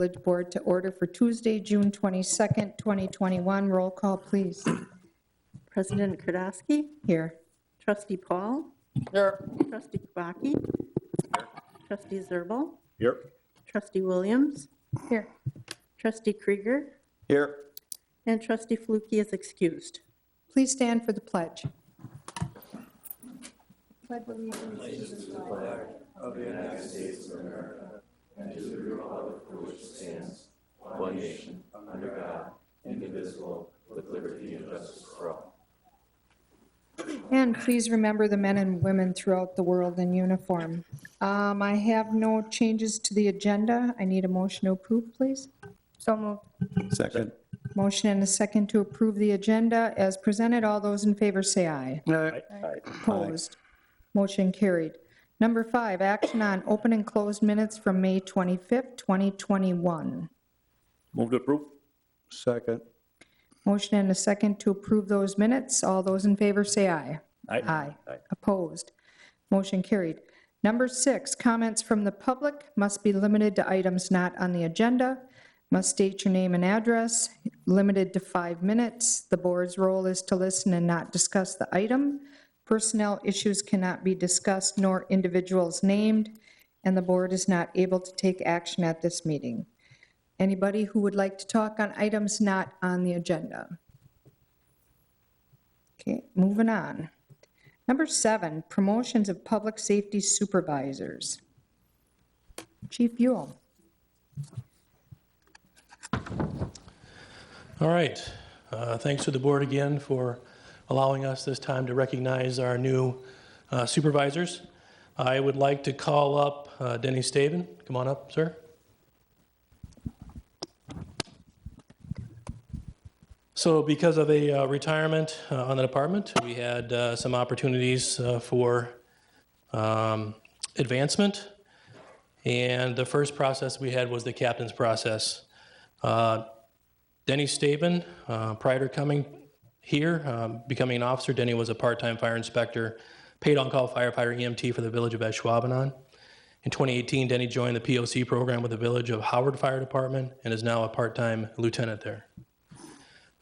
Village Board to order for Tuesday, June 22nd, 2021. Roll call, please. President Kardasky, Here. Trustee Paul, Here. Trustee Kubaki, Trustee Zerbal, Here. Trustee Williams, Here. Trustee Krieger, Here. and Trustee Flukie is excused. Please stand for the pledge. one nation, under God, indivisible, with liberty and justice for all. And please remember the men and women throughout the world in uniform. I have no changes to the agenda. I need a motion to approve, please. So moved. Second. Motion and a second to approve the agenda as presented. All those in favor say aye. Aye. Opposed? Motion carried. Number 5, action on open and closed minutes from May 25th, 2021. Move to approve. Second. Motion and a second to approve those minutes. All those in favor say aye. Aye. Opposed? Motion carried. Number 6, comments from the public must be limited to items not on the agenda, must state your name and address, limited to 5 minutes. The board's role is to listen and not discuss the item. Personnel issues cannot be discussed nor individuals named, and the board is not able to take action at this meeting. Anybody who would like to talk on items not on the agenda? Okay, moving on. Number 7, promotions of public safety supervisors. Chief Buell. All right. Thanks to the board again for allowing us this time to recognize our new supervisors. I would like to call up Denny Staven. Come on up, sir. So because of a retirement on the department, we had some opportunities for advancement. And the first process we had was the captain's process. Denny Staven, prior to coming here, becoming an officer, Denny was a part-time fire inspector, paid on-call firefighter EMT for the village of Ashwaubenon. In 2018, Denny joined the POC program with the village of Howard Fire Department and is now a part-time lieutenant there.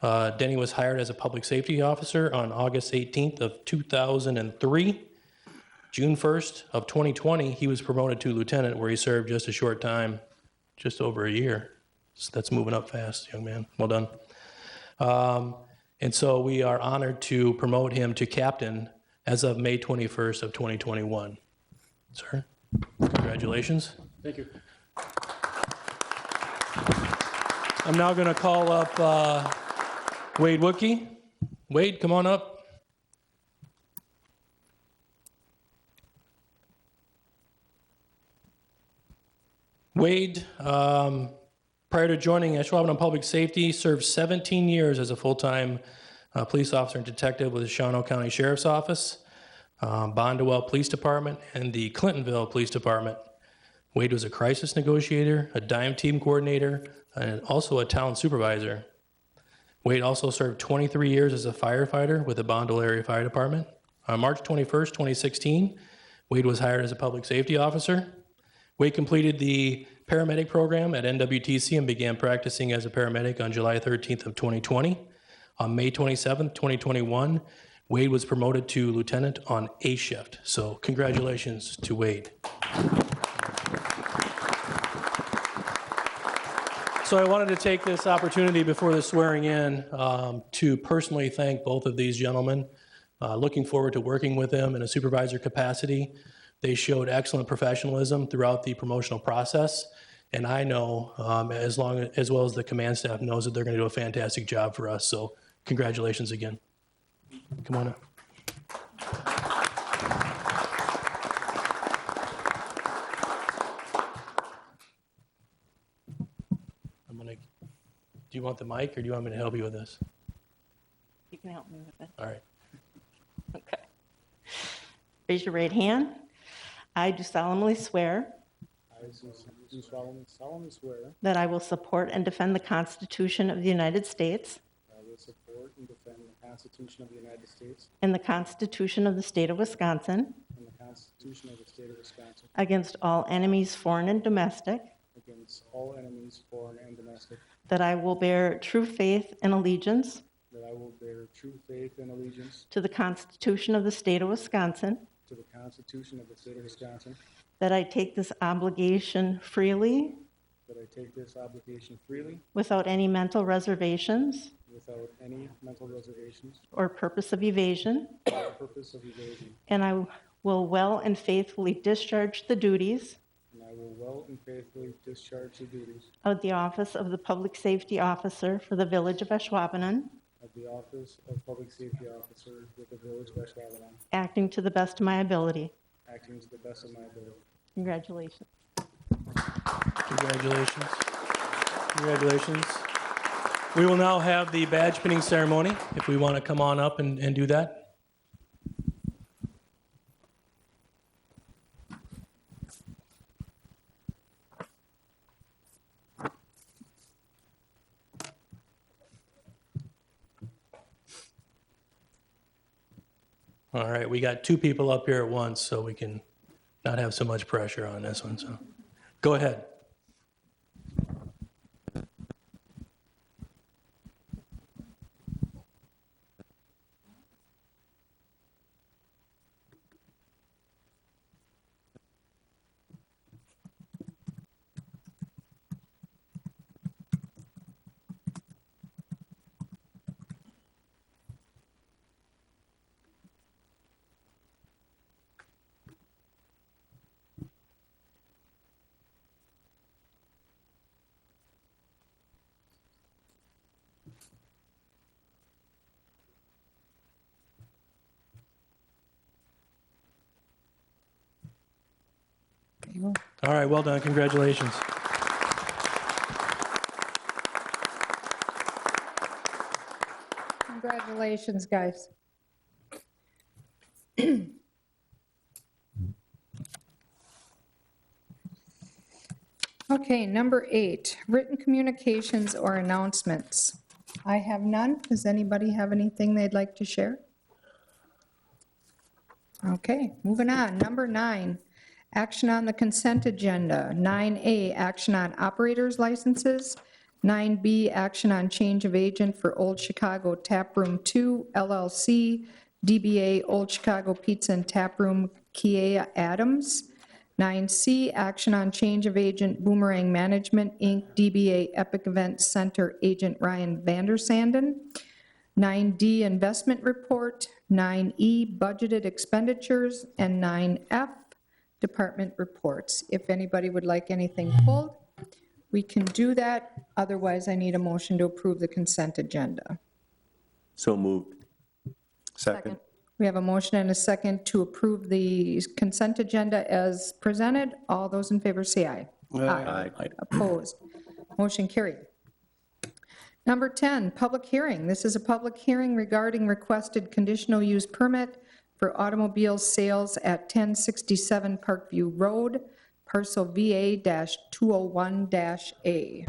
Denny was hired as a public safety officer on August 18th of 2003. June 1st of 2020, he was promoted to lieutenant, where he served just a short time, just over a year. So that's moving up fast, young man. Well done. And so we are honored to promote him to captain as of May 21st of 2021. Sir, congratulations. Thank you. I'm now going to call up Wade Woodkey. Wade, come on up. Wade, prior to joining Ashwaubenon Public Safety, served 17 years as a full-time police officer and detective with the Shawano County Sheriff's Office, Bondwell Police Department, and the Clintonville Police Department. Wade was a crisis negotiator, a dime team coordinator, and also a town supervisor. Wade also served 23 years as a firefighter with the Bondwell Area Fire Department. On March 21st, 2016, Wade was hired as a public safety officer. Wade completed the paramedic program at NWTC and began practicing as a paramedic on July 13th of 2020. On May 27th, 2021, Wade was promoted to lieutenant on A shift. So congratulations to Wade. So I wanted to take this opportunity before the swearing in to personally thank both of these gentlemen. Looking forward to working with them in a supervisor capacity. They showed excellent professionalism throughout the promotional process, and I know, as well as the command staff knows, that they're going to do a fantastic job for us. So congratulations again. Come on up. Do you want the mic, or do you want me to help you with this? You can help me with it. All right. Okay. Raise your right hand. I do solemnly swear I do solemnly swear that I will support and defend the Constitution of the United States I will support and defend the Constitution of the United States and the Constitution of the State of Wisconsin and the Constitution of the State of Wisconsin against all enemies, foreign and domestic, against all enemies, foreign and domestic, that I will bear true faith and allegiance that I will bear true faith and allegiance to the Constitution of the State of Wisconsin, to the Constitution of the State of Wisconsin, that I take this obligation freely that I take this obligation freely without any mental reservations without any mental reservations or purpose of evasion, or purpose of evasion, and I will well and faithfully discharge the duties and I will well and faithfully discharge the duties of the office of the Public Safety Officer for the Village of Ashwaubenon, of the office of Public Safety Officer with the Village of Ashwaubenon, acting to the best of my ability. acting to the best of my ability. Congratulations. Congratulations. Congratulations. We will now have the badge pinning ceremony, if we want to come on up and do that. All right, we got 2 people up here at once, so we can not have so much pressure on this one, so go ahead. All right, well done, congratulations. Congratulations, guys. Okay, number 8, written communications or announcements. I have none. Does anybody have anything they'd like to share? Okay, moving on. Number 9, action on the consent agenda. 9A, action on operators licenses. 9B, action on change of agent for Old Chicago Tap Room 2 LLC, DBA Old Chicago Pizza and Tap Room, Kia Adams. 9C, action on change of agent Boomerang Management, Inc., DBA Epic Event Center, agent Ryan Vandersanden. 9D, investment report. 9E, budgeted expenditures. And 9F, department reports. If anybody would like anything pulled, we can do that. Otherwise, I need a motion to approve the consent agenda. So moved. Second. We have a motion and a second to approve the consent agenda as presented. All those in favor say aye. Aye. Opposed? Motion carried. Number 10, public hearing. This is a public hearing regarding requested conditional use permit for automobile sales at 1067 Parkview Road, parcel VA-201-A.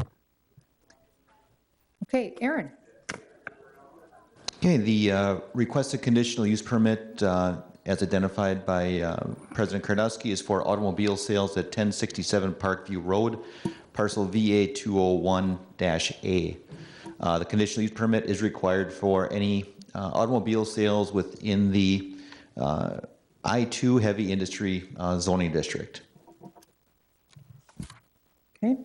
Okay, Aaron. Okay, the requested conditional use permit, as identified by President Karnowski, is for automobile sales at 1067 Parkview Road, parcel VA-201-A. The conditional use permit is required for any automobile sales within the I-2 heavy industry zoning district. Okay.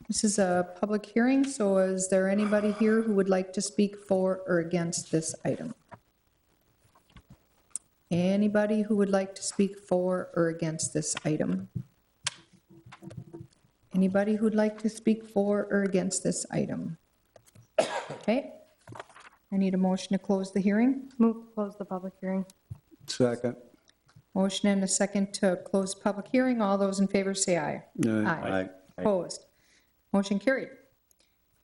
This is a public hearing, so is there anybody here who would like to speak for or against this item? Anybody who would like to speak for or against this item? Anybody who'd like to speak for or against this item? Okay. I need a motion to close the hearing. Move to close the public hearing. Second. Motion and a second to close public hearing. All those in favor say aye. Aye. Opposed? Motion carried.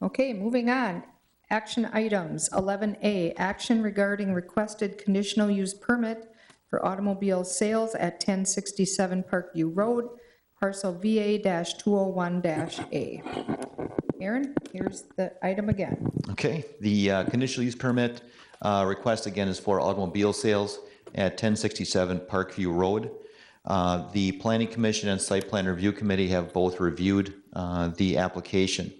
Okay, moving on. Action items. 11A, action regarding requested conditional use permit for automobile sales at 1067 Parkview Road, parcel VA-201-A. Aaron, here's the item again. Okay, the conditional use permit request again is for automobile sales at 1067 Parkview Road. The Planning Commission and Site Plan Review Committee have both reviewed the application.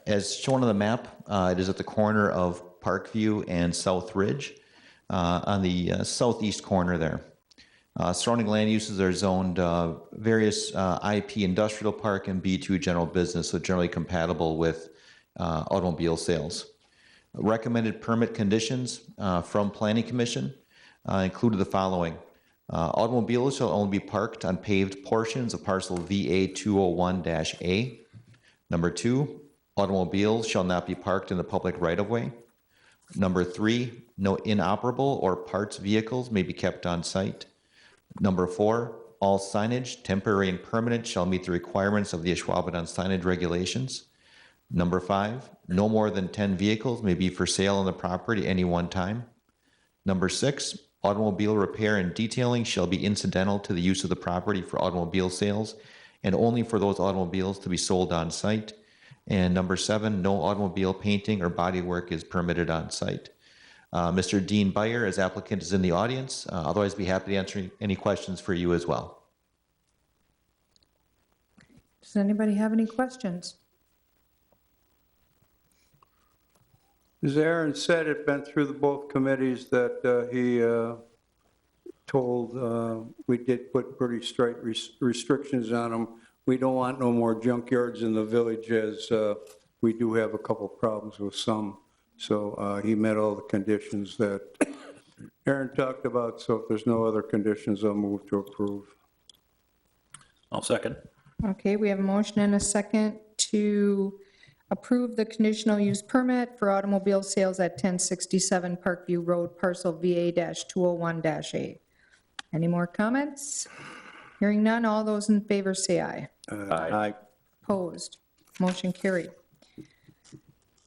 As shown on the map, it is at the corner of Parkview and South Ridge on the southeast corner there. Surrounding land uses are zoned various IP industrial park and B2 general business, so generally compatible with automobile sales. Recommended permit conditions from Planning Commission included the following. Automobiles shall only be parked on paved portions of parcel VA 201-A. Number 2, automobiles shall not be parked in the public right-of-way. Number 3, no inoperable or parts vehicles may be kept on site. Number 4, all signage, temporary and permanent, shall meet the requirements of the Ashwaubenon signage regulations. Number 5, no more than 10 vehicles may be for sale on the property at any one time. Number 6, automobile repair and detailing shall be incidental to the use of the property for automobile sales and only for those automobiles to be sold on site. And number 7, no automobile painting or bodywork is permitted on site. Mr. Dean Beyer, as applicant, is in the audience. Otherwise, be happy to answer any questions for you as well. Does anybody have any questions? As Aaron said, it been through both committees that he told we did put pretty straight restrictions on them. We don't want no more junkyards in the village, as we do have a couple problems with some. So he met all the conditions that Aaron talked about. So if there's no other conditions, I'll move to approve. I'll second. Okay, we have a motion and a second to approve the conditional use permit for automobile sales at 1067 Parkview Road, parcel VA-201-A. Any more comments? Hearing none, all those in favor say aye. Aye. Opposed? Motion carried.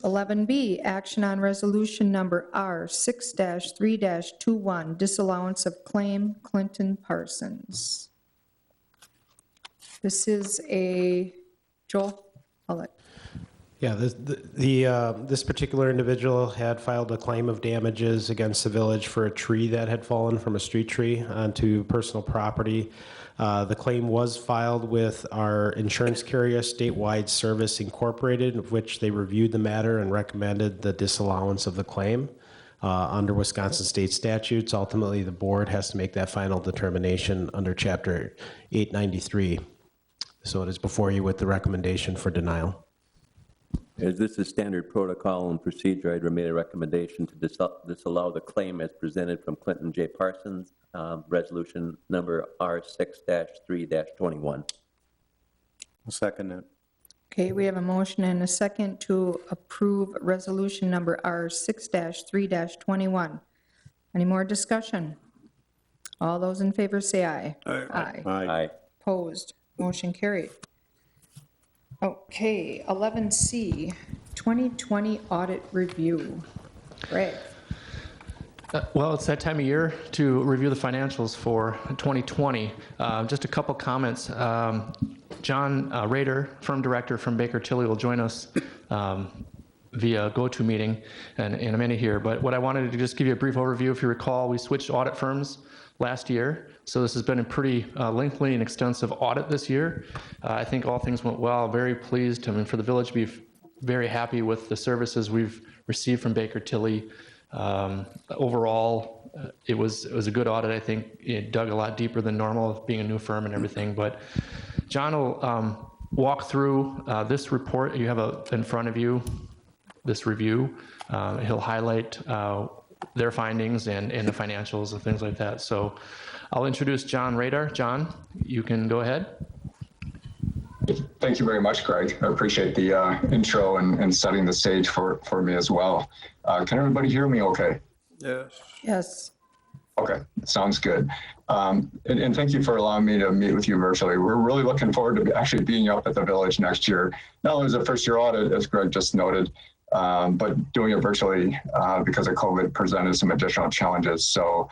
11B, action on resolution number R6-3-21, disallowance of claim, Clinton Parsons. This is a, Joel, I'll let. Yeah, this particular individual had filed a claim of damages against the village for a tree that had fallen from a street tree onto personal property. The claim was filed with our insurance carrier, Statewide Service Incorporated, of which they reviewed the matter and recommended the disallowance of the claim. Under Wisconsin state statutes, ultimately the board has to make that final determination under Chapter 893. So it is before you with the recommendation for denial. As this is standard protocol and procedure, I'd made a recommendation to disallow the claim as presented from Clinton J. Parsons, resolution number R6-3-21. I'll second that. Okay, we have a motion and a second to approve resolution number R6-3-21. Any more discussion? All those in favor say aye. Aye. Aye. Opposed? Motion carried. Okay, 11C, 2020 audit review. Greg? Well, it's that time of year to review the financials for 2020. Just a couple comments. John Rader, firm director from Baker Tilly, will join us via GoToMeeting in a minute here. But what I wanted to just give you a brief overview. If you recall, we switched audit firms last year. So this has been a pretty lengthy and extensive audit this year. I think all things went well. Very pleased. I mean, for the village to be very happy with the services we've received from Baker Tilly. Overall, it was a good audit. I think it dug a lot deeper than normal, being a new firm and everything. But John will walk through this report. You have in front of you this review. He'll highlight their findings and the financials and things like that. So I'll introduce John Rader. John, you can go ahead. Thank you very much, Greg. I appreciate the intro and setting the stage for me as well. Can everybody hear me okay? Yes. Yes. Okay, sounds good. And thank you for allowing me to meet with you virtually. We're really looking forward to actually being up at the village next year. Not only as a first-year audit, as Greg just noted, but doing it virtually because of COVID presented some additional challenges. So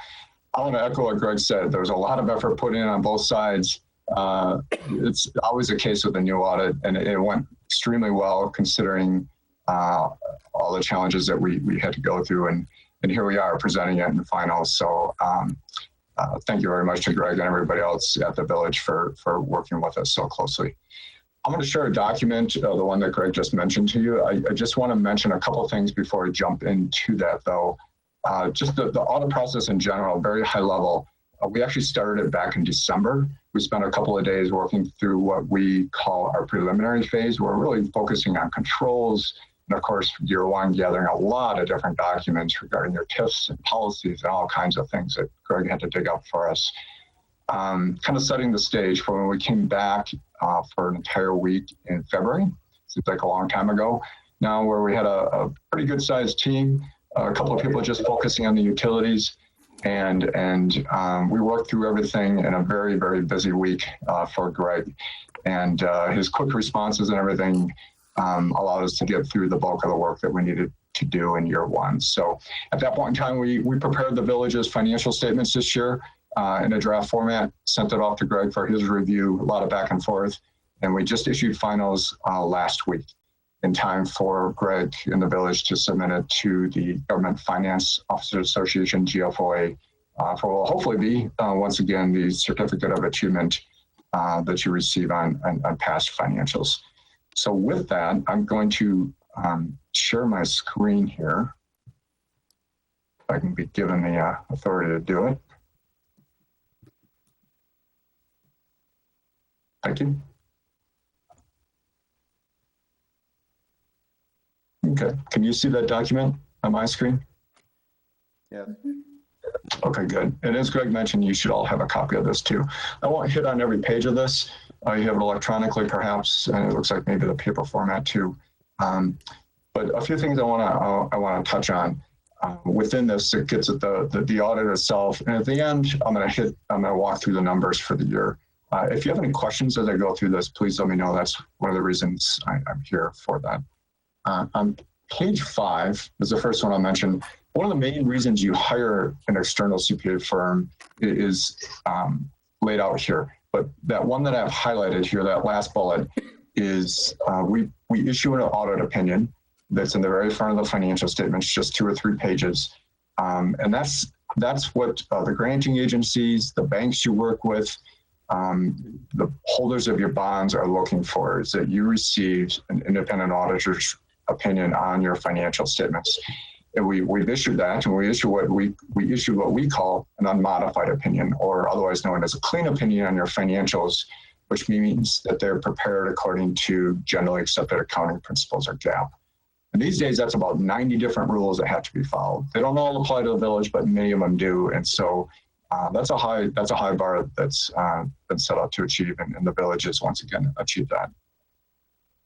I want to echo what Greg said. There was a lot of effort put in on both sides. It's always the case with a new audit, and it went extremely well considering all the challenges that we had to go through. And here we are presenting it in the finals. So thank you very much to Greg and everybody else at the village for working with us so closely. I'm going to share a document, the one that Greg just mentioned to you. I just want to mention a couple of things before I jump into that, though. Just the audit process in general, very high level. We actually started it back in December. We spent a couple of days working through what we call our preliminary phase. We're really focusing on controls. And of course, year one, gathering a lot of different documents regarding their TIFs and policies and all kinds of things that Greg had to dig up for us. Kind of setting the stage for when we came back for an entire week in February. Seems like a long time ago now, where we had a pretty good sized team, a couple of people just focusing on the utilities. And we worked through everything in a very, very busy week for Greg. And his quick responses and everything allowed us to get through the bulk of the work that we needed to do in year one. So at that point in time, we prepared the village's financial statements this year in a draft format, sent it off to Greg for his review, a lot of back and forth. And we just issued finals last week in time for Greg in the village to submit it to the Government Finance Officers Association, GFOA, for will hopefully be, once again, the certificate of achievement that you receive on past financials. So with that, I'm going to share my screen here. If I can be given the authority to do it. Thank you. Okay, can you see that document on my screen? Yeah. Okay, good. And as Greg mentioned, you should all have a copy of this too. I won't hit on every page of this. You have it electronically perhaps, and it looks like maybe the paper format too. But a few things I want to touch on within this that gets at the audit itself. And at the end, I'm going to walk through the numbers for the year. If you have any questions as I go through this, please let me know. That's one of the reasons I'm here for that. On page 5 is the first one I'll mention. One of the main reasons you hire an external CPA firm is laid out here. But that one that I've highlighted here, that last bullet, is we issue an audit opinion that's in the very front of the financial statements, just 2 or 3 pages. And that's what the granting agencies, the banks you work with, the holders of your bonds are looking for, is that you received an independent auditor's opinion on your financial statements. And we've issued that, and we issue what we call an unmodified opinion, or otherwise known as a clean opinion on your financials, which means that they're prepared according to generally accepted accounting principles, or GAAP. And these days, that's about 90 different rules that have to be followed. They don't all apply to the village, but many of them do. And so that's a high bar that's been set out to achieve, and the village has once again achieved that.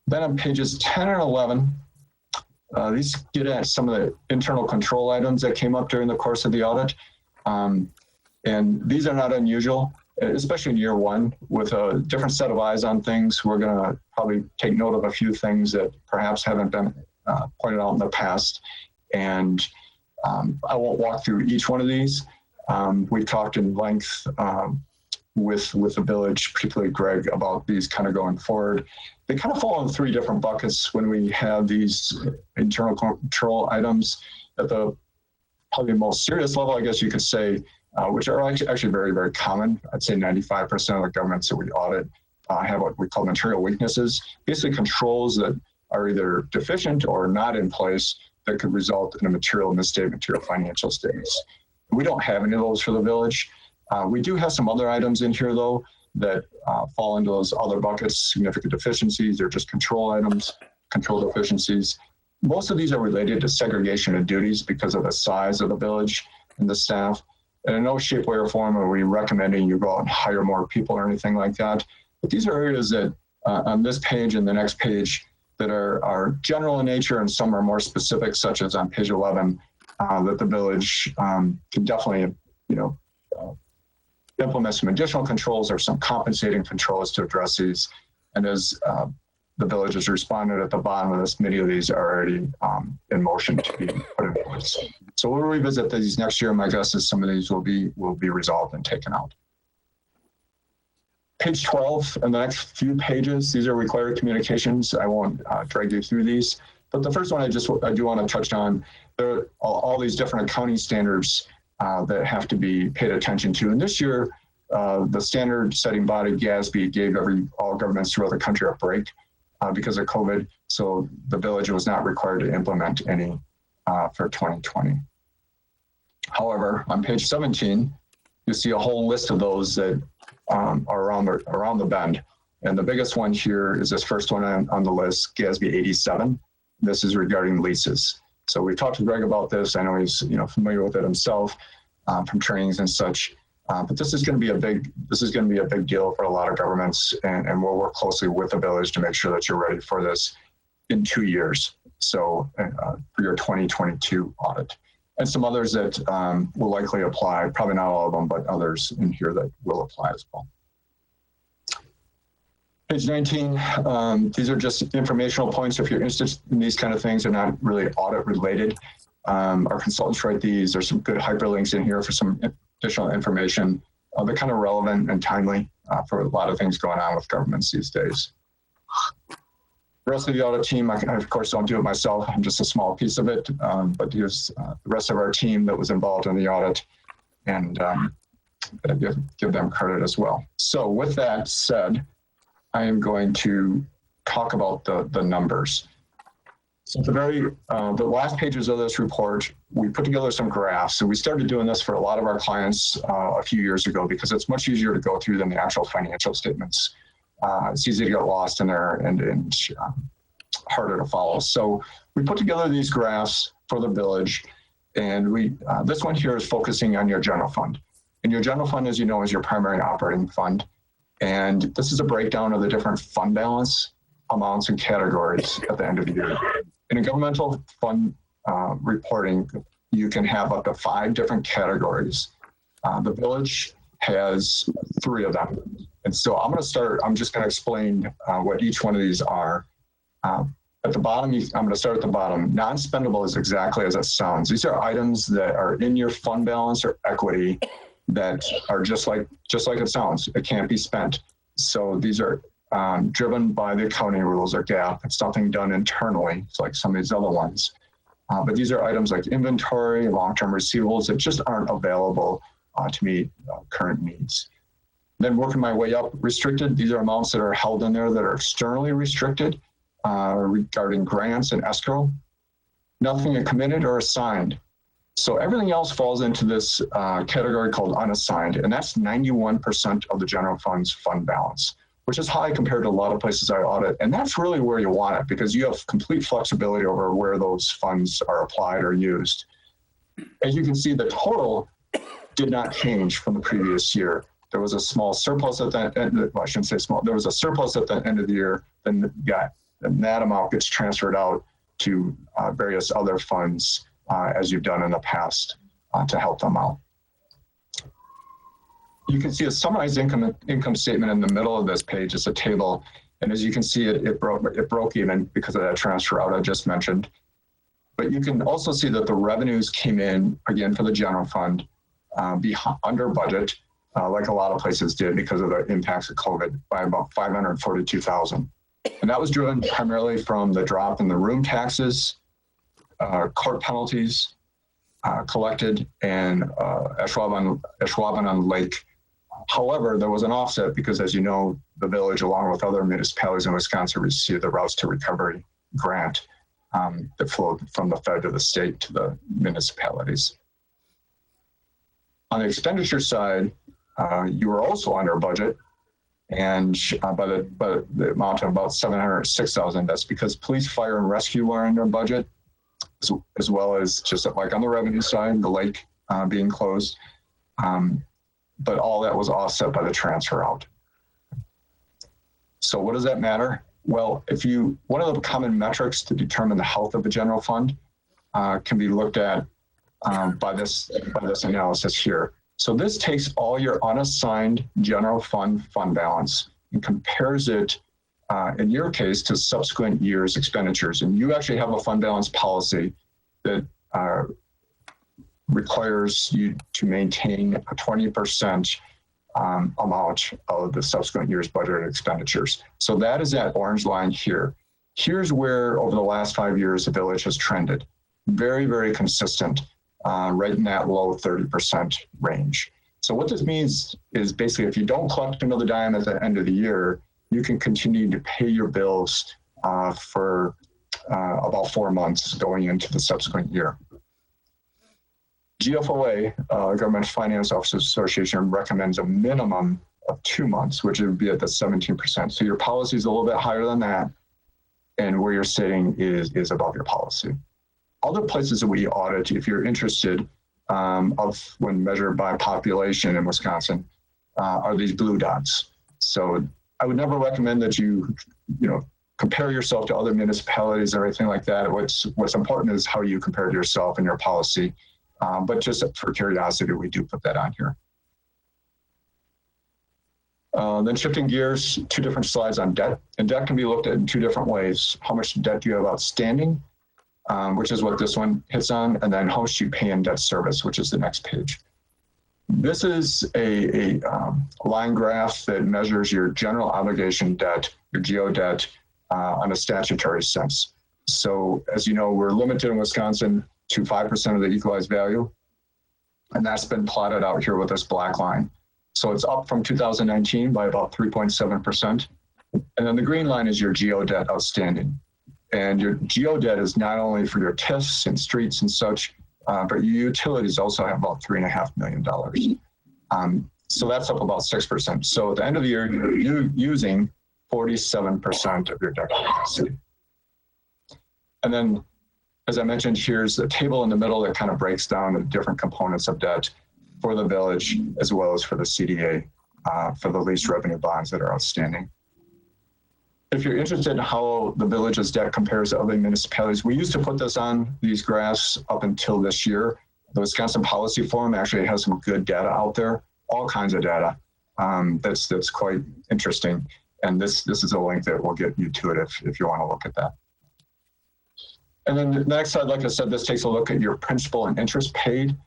Then on pages 10 and 11, these get at some of the internal control items that came up during the course of the audit. And these are not unusual, especially in year one, with a different set of eyes on things. We're going to probably take note of a few things that perhaps haven't been pointed out in the past. And I won't walk through each one of these. We've talked in length with the village, particularly Greg, about these kind of going forward. They kind of fall in 3 different buckets when we have these internal control items. At the probably most serious level, I guess you could say, which are actually very, very common. I'd say 95% of the governments that we audit have what we call material weaknesses, basically controls that are either deficient or not in place that could result in a material misstatement to your financial statements. We don't have any of those for the village. We do have some other items in here, though, that fall into those other buckets, significant deficiencies. They're just control items, control deficiencies. Most of these are related to segregation of duties because of the size of the village and the staff. And in no shape, way, or form are we recommending you go out and hire more people or anything like that. But these are areas that on this page and the next page that are general in nature, and some are more specific, such as on page 11, that the village can definitely, implement some additional controls or some compensating controls to address these. And as the village has responded at the bottom of this, many of these are already in motion to be put in place. So we'll revisit these next year. My guess is some of these will be resolved and taken out. Page 12 and the next few pages, these are required communications. I won't drag you through these, but the first one I do want to touch on, there are all these different accounting standards that have to be paid attention to. And this year, the standard setting body, GASB, gave all governments throughout the country a break because of COVID. So the village was not required to implement any for 2020. However, on page 17, you see a whole list of those that are around the bend. And the biggest one here is this first one on the list, GASB 87. This is regarding leases. So we talked to Greg about this. I know he's familiar with it himself from trainings and such. But this is going to be a big deal for a lot of governments, and we'll work closely with the village to make sure that you're ready for this in 2 years. So for your 2022 audit, and some others that will likely apply. Probably not all of them, but others in here that will apply as well. Page 19, these are just informational points. If you're interested in these kind of things, they're not really audit related. Our consultants write these. There's some good hyperlinks in here for some additional information. They're kind of relevant and timely for a lot of things going on with governments these days. The rest of the audit team, I of course don't do it myself. I'm just a small piece of it, but here's the rest of our team that was involved in the audit, and give them credit as well. So with that said, I am going to talk about the numbers. So the last pages of this report, we put together some graphs. So we started doing this for a lot of our clients a few years ago because it's much easier to go through than the actual financial statements. It's easy to get lost in there and harder to follow. So we put together these graphs for the village, and this one here is focusing on your general fund. And your general fund, as you know, is your primary operating fund. And this is a breakdown of the different fund balance amounts and categories at the end of the year. In a governmental fund reporting, you can have up to 5 different categories. The village has 3 of them. And so I'm just going to explain what each one of these are. At the bottom, I'm going to start at the bottom. Non-spendable is exactly as it sounds. These are items that are in your fund balance or equity that are just like it sounds. It can't be spent. So these are driven by the accounting rules or GAAP. It's nothing done internally. It's like some of these other ones. But these are items like inventory, long-term receivables that just aren't available to meet current needs. Then working my way up, restricted. These are amounts that are held in there that are externally restricted regarding grants and escrow. Nothing committed or assigned. So everything else falls into this category called unassigned, and that's 91% of the general fund's fund balance, which is high compared to a lot of places I audit. And that's really where you want it because you have complete flexibility over where those funds are applied or used. As you can see, the total did not change from the previous year. There was a small surplus at the end, well, I shouldn't say small, there was a surplus at the end of the year, then that amount gets transferred out to various other funds as you've done in the past to help them out. You can see a summarized income statement in the middle of this page. It's a table, and as you can see, it broke even because of that transfer out I just mentioned. But you can also see that the revenues came in, again, for the general fund, under budget, like a lot of places did because of the impacts of COVID, by about $542,000. And that was driven primarily from the drop in the room taxes, court penalties collected, and Ashwaubenon Lake. However, there was an offset because, as you know, the village, along with other municipalities in Wisconsin, received the Routes to Recovery grant that flowed from the Fed to the state to the municipalities. On the expenditure side, you were also under budget, and by the amount of about $706,000. That's because police, fire, and rescue were under budget, as well as just like on the revenue side, the lake being closed. But all that was offset by the transfer out. So what does that matter? Well, one of the common metrics to determine the health of a general fund can be looked at by this analysis here. So this takes all your unassigned general fund balance and compares it, in your case, to subsequent years' expenditures. And you actually have a fund balance policy that requires you to maintain a 20% amount of the subsequent year's budgeted expenditures. So that is that orange line here. Here's where, over the last 5 years, the village has trended. Very, very consistent. right in that low 30% range. So what this means is basically if you don't collect another dime at the end of the year, you can continue to pay your bills for about 4 months going into the subsequent year. GFOA, Government Finance Officers Association, recommends a minimum of 2 months, which would be at the 17%. So your policy is a little bit higher than that, and where you're sitting is above your policy. Other places that we audit, if you're interested, of when measured by population in Wisconsin, are these blue dots. So I would never recommend that you compare yourself to other municipalities or anything like that. What's important is how you compare to yourself and your policy. But just for curiosity, we do put that on here. Then shifting gears, 2 different slides on debt. And debt can be looked at in 2 different ways. How much debt do you have outstanding, which is what this one hits on, and then how much do you pay in debt service, which is the next page. This is a line graph that measures your general obligation debt, your GO debt, on a statutory sense. So as you know, we're limited in Wisconsin to 5% of the equalized value, and that's been plotted out here with this black line. So it's up from 2019 by about 3.7%. And then the green line is your GO debt outstanding. And your GO debt is not only for your TIFs and streets and such, but your utilities also have about $3.5 million. So that's up about 6%. So at the end of the year, you're using 47% of your debt capacity. And then, as I mentioned, here's the table in the middle that kind of breaks down the different components of debt for the village, as well as for the CDA, for the lease revenue bonds that are outstanding. If you're interested in how the village's debt compares to other municipalities, we used to put this on these graphs up until this year. The Wisconsin Policy Forum actually has some good data out there, all kinds of data. That's quite interesting. And this is a link that will get you to it if you want to look at that. And then the next slide, like I said, this takes a look at your principal and interest paid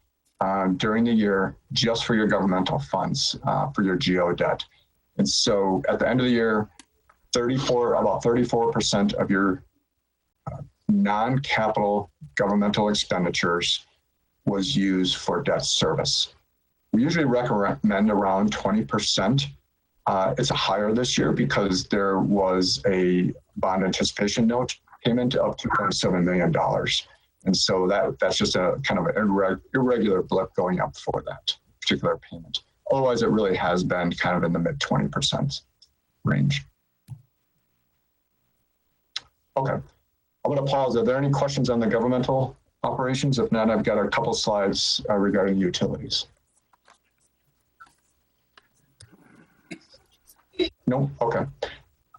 during the year just for your governmental funds, for your GO debt. And so at the end of the year, about 34% of your non-capital governmental expenditures was used for debt service. We usually recommend around 20%. It's higher this year because there was a bond anticipation note payment of $2.7 million. And so that's just a kind of an irregular blip going up for that particular payment. Otherwise, it really has been kind of in the mid 20% range. Okay, I'm going to pause. Are there any questions on the governmental operations? If not, I've got a couple slides regarding utilities. No? Okay.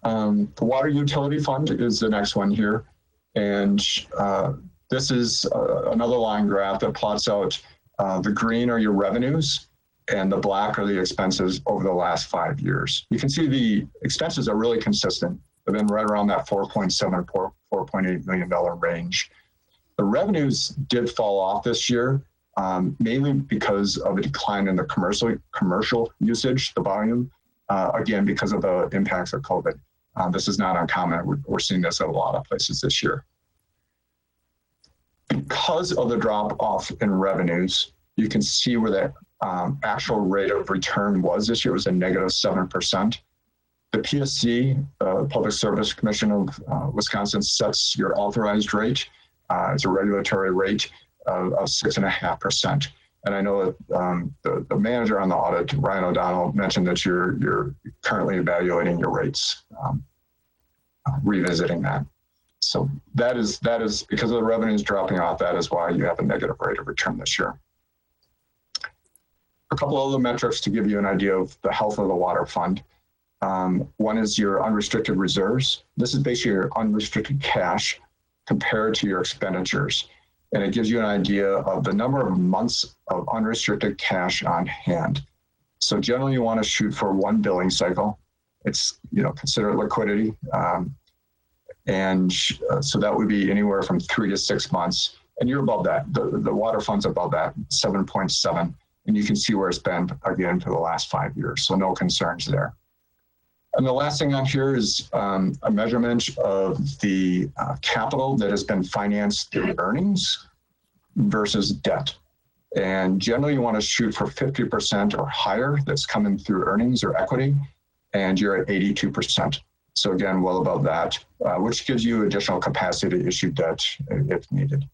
The water utility fund is the next one here. And this is another line graph that plots out the green are your revenues and the black are the expenses over the last 5 years. You can see the expenses are really consistent. They've been right around that $4.7, $4.8 million range. The revenues did fall off this year, mainly because of a decline in the commercial usage, the volume, again, because of the impacts of COVID. This is not uncommon. We're seeing this at a lot of places this year. Because of the drop off in revenues, you can see where the actual rate of return was this year. It was a negative 7%. The PSC, Public Service Commission of Wisconsin, sets your authorized rate. It's a regulatory rate of 6.5%. And I know that the manager on the audit, Ryan O'Donnell, mentioned that you're currently evaluating your rates, revisiting that. So that is because of the revenues dropping off. That is why you have a negative rate of return this year. A couple other metrics to give you an idea of the health of the water fund. One is your unrestricted reserves. This is basically your unrestricted cash compared to your expenditures. And it gives you an idea of the number of months of unrestricted cash on hand. So generally you want to shoot for 1 billing cycle. It's, consider liquidity. So that would be anywhere from 3 to 6 months. And you're above that. The water fund's above that, 7.7. And you can see where it's been, again, for the last 5 years. So no concerns there. And the last thing on here is a measurement of the capital that has been financed through earnings versus debt. And generally you want to shoot for 50% or higher that's coming through earnings or equity, and you're at 82%. So again, well above that, which gives you additional capacity to issue debt if needed.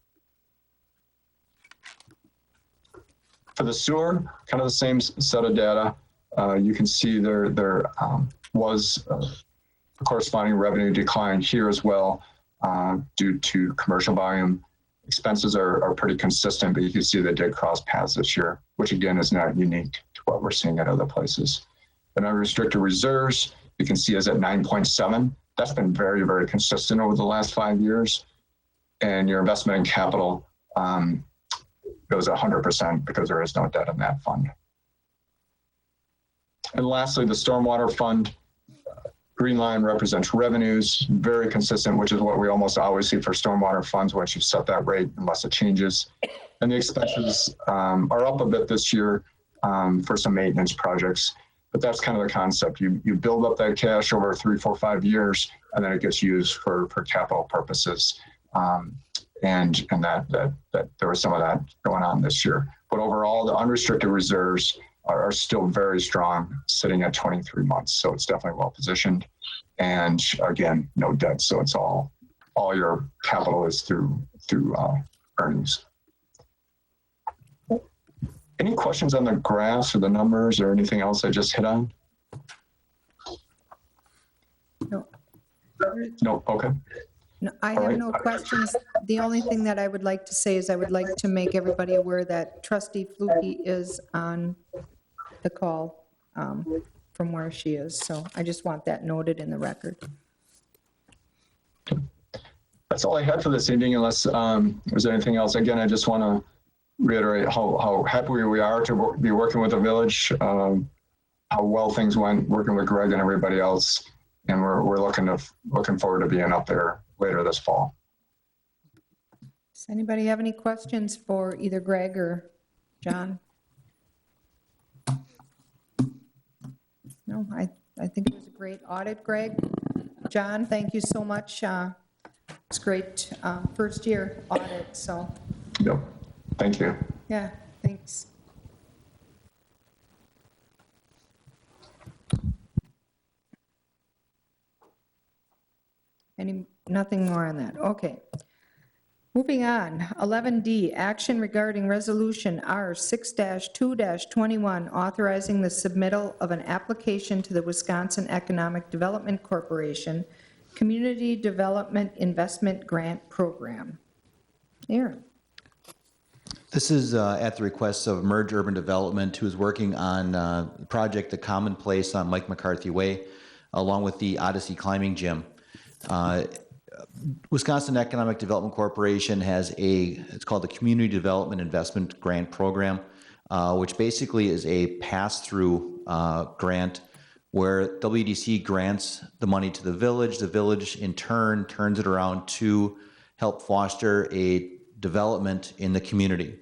For the sewer, kind of the same set of data. You can see there was a corresponding revenue decline here as well due to commercial volume. Expenses are pretty consistent, but you can see they did cross paths this year, which again is not unique to what we're seeing at other places. The unrestricted reserves, you can see is at 9.7. That's been very, very consistent over the last 5 years. And your investment in capital goes 100% because there is no debt in that fund. And lastly, the stormwater fund, green line represents revenues, very consistent, which is what we almost always see for stormwater funds once you set that rate, unless it changes. And the expenses are up a bit this year for some maintenance projects, but that's kind of the concept. You build up that cash over 3, 4, 5 years, and then it gets used for capital purposes. And that there was some of that going on this year. But overall, the unrestricted reserves are still very strong, sitting at 23 months. So it's definitely well positioned. And again, no debt. So it's all your capital is through earnings. Any questions on the graphs or the numbers or anything else I just hit on? No. No, okay. No, I have no questions. The only thing that I would like to say is I would like to make everybody aware that Trustee Fluke is on the call from where she is. So I just want that noted in the record. That's all I had for this evening, unless there's anything else. Again, I just want to reiterate how happy we are to be working with the village, how well things went working with Greg and everybody else. And we're looking forward to being up there later this fall. Does anybody have any questions for either Greg or John? No, I think it was a great audit, Greg. John, thank you so much. It's great first year audit, so. Yep, thank you. Yeah, thanks. Nothing more on that. Okay. Moving on, 11D, action regarding resolution R6-2-21, authorizing the submittal of an application to the Wisconsin Economic Development Corporation Community Development Investment Grant Program. Aaron. This is at the request of Merge Urban Development, who is working on the project The Commonplace on Mike McCarthy Way, along with the Odyssey Climbing Gym. Wisconsin Economic Development Corporation has it's called the Community Development Investment Grant Program, which basically is a pass-through grant where WDC grants the money to the village in turn turns it around to help foster a development in the community.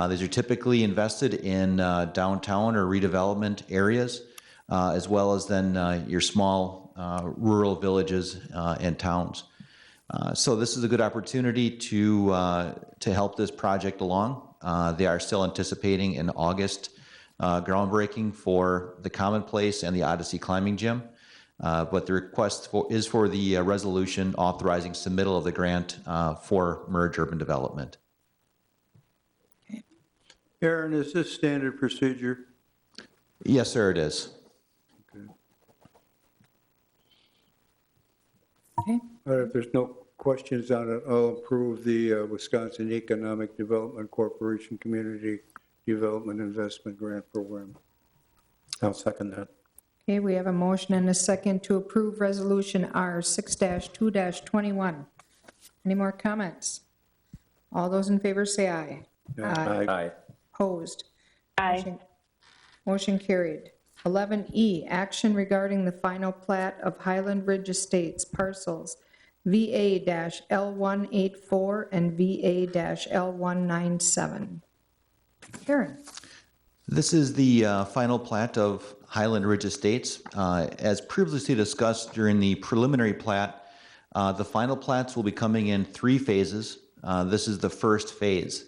These are typically invested in downtown or redevelopment areas, as well as then your small rural villages and towns. So this is a good opportunity to help this project along. They are still anticipating an August groundbreaking for the Commonplace and the Odyssey Climbing Gym. But the request is for the resolution authorizing submittal of the grant for Merge Urban Development. Aaron, is this standard procedure? Yes, sir, it is. Okay. If there's no questions on it, I'll approve the Wisconsin Economic Development Corporation Community Development Investment Grant Program. I'll second that. Okay, we have a motion and a second to approve resolution R6-2-21. Any more comments? All those in favor say aye. Aye. Opposed? Aye. Motion carried. 11E, action regarding the final plat of Highland Ridge Estates parcels VA-L184 and VA-L197. Karen. This is the final plat of Highland Ridge Estates. As previously discussed during the preliminary plat, the final plats will be coming in 3 phases. This is the first phase.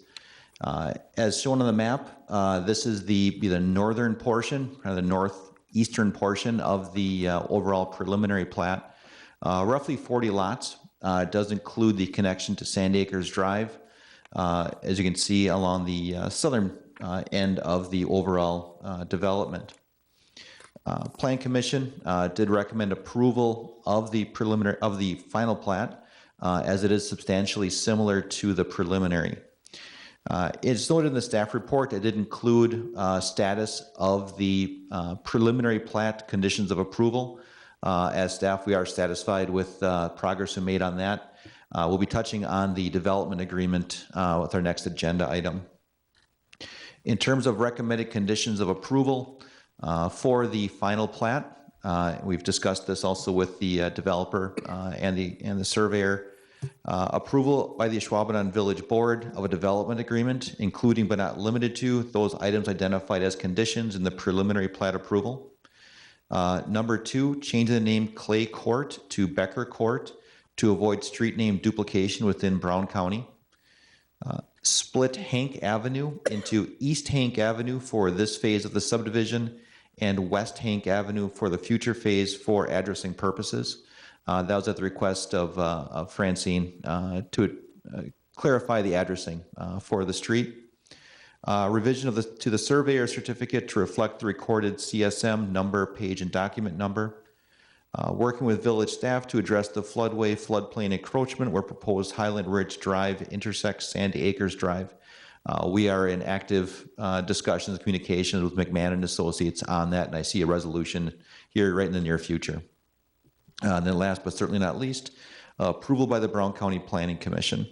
As shown on the map, this is be the northern portion, kind of the northeastern portion of the overall preliminary plat. Roughly 40 lots. It does include the connection to Sand Acres Drive, as you can see along the southern end of the overall development. Plan Commission did recommend approval of the final plat, as it is substantially similar to the preliminary. It's noted in the staff report, it did include status of the preliminary plat conditions of approval. As staff, we are satisfied with progress we made on that. We'll be touching on the development agreement with our next agenda item. In terms of recommended conditions of approval for the final plat, we've discussed this also with the developer and the surveyor. Approval by the Ashwaubenon Village Board of a development agreement, including but not limited to those items identified as conditions in the preliminary plat approval. Number 2, change the name Clay Court to Becker Court to avoid street name duplication within Brown County. Split Hank Avenue into East Hank Avenue for this phase of the subdivision and West Hank Avenue for the future phase for addressing purposes. That was at the request of Francine to clarify the addressing for the street. Revision to the surveyor certificate to reflect the recorded CSM number, page, and document number. Working with village staff to address the floodway floodplain encroachment where proposed Highland Ridge Drive intersects Sand Acres Drive. We are in active discussions and communications with McMahon and Associates on that, and I see a resolution here right in the near future. And then last but certainly not least, approval by the Brown County Planning Commission.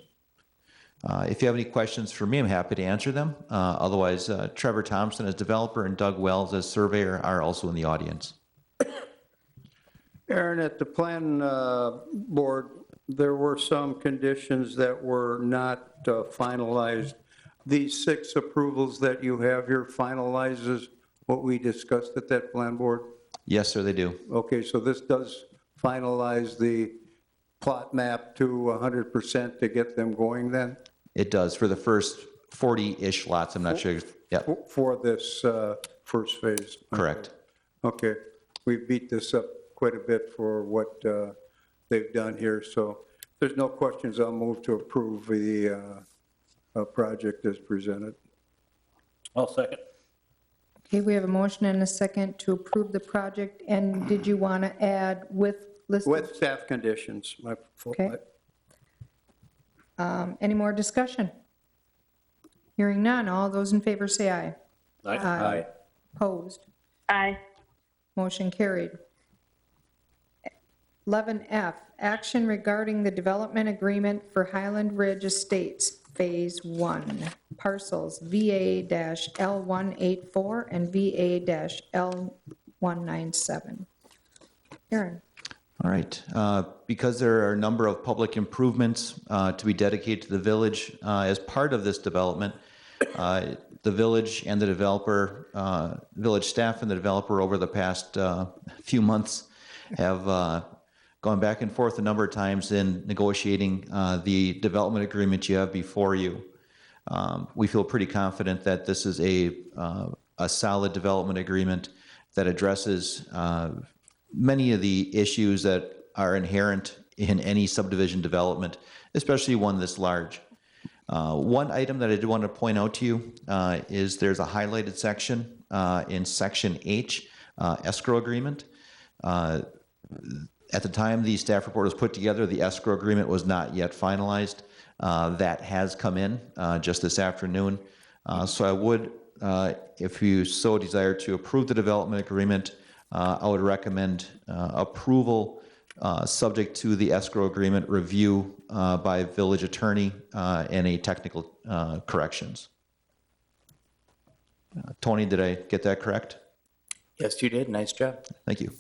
If you have any questions for me, I'm happy to answer them. Otherwise, Trevor Thompson as developer and Doug Wells as surveyor are also in the audience. Aaron, at the plan board, there were some conditions that were not finalized. These 6 approvals that you have here finalizes what we discussed at that plan board? Yes, sir, they do. Okay, so this does finalize the plot map to 100% to get them going then? It does for the first 40-ish lots. I'm not sure. Yeah, For this first phase? correct. Okay, we beat this up quite a bit for what they've done here, so if there's no questions, I'll move to approve the project as presented. I'll second. Okay, we have a motion and a second to approve the project, and did you want to add with listed? With staff conditions. Okay. Any more discussion? Hearing none, all those in favor say aye. Aye. Opposed? Aye. Motion carried. 11F, action regarding the development agreement for Highland Ridge Estates, Phase 1, parcels VA-L184 and VA-L197. Aaron. All right. Because there are a number of public improvements to be dedicated to the village as part of this development, the village and the developer, village staff and the developer over the past few months have gone back and forth a number of times in negotiating the development agreement you have before you. We feel pretty confident that this is a solid development agreement that addresses many of the issues that are inherent in any subdivision development, especially one this large. One item that I did want to point out to you is there's a highlighted section in Section H, escrow agreement. At the time the staff report was put together, the escrow agreement was not yet finalized. That has come in just this afternoon. So I would, if you so desire to approve the development agreement, I would recommend approval subject to the escrow agreement review by village attorney and any technical corrections. Tony, did I get that correct? Yes, you did. Nice job. Thank you.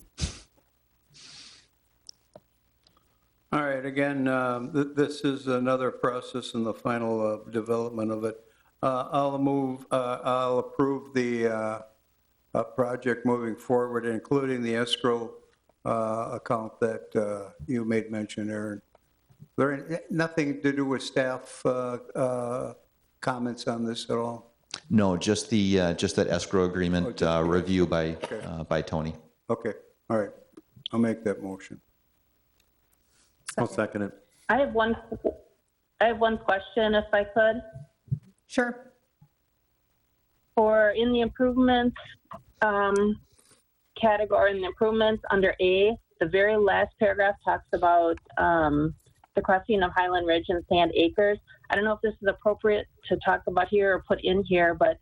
All right, again, this is another process in the final development of it. I'll approve the project moving forward, including the escrow account that you made mention, Aaron. There nothing to do with staff comments on this at all? No, just that escrow agreement review by Tony. Okay, all right. I'll make that motion. I'll second it. I have one question, if I could. Sure. For in the improvements category, in the improvements under A, the very last paragraph talks about the crossing of Highland Ridge and Sand Acres. I don't know if this is appropriate to talk about here or put in here, but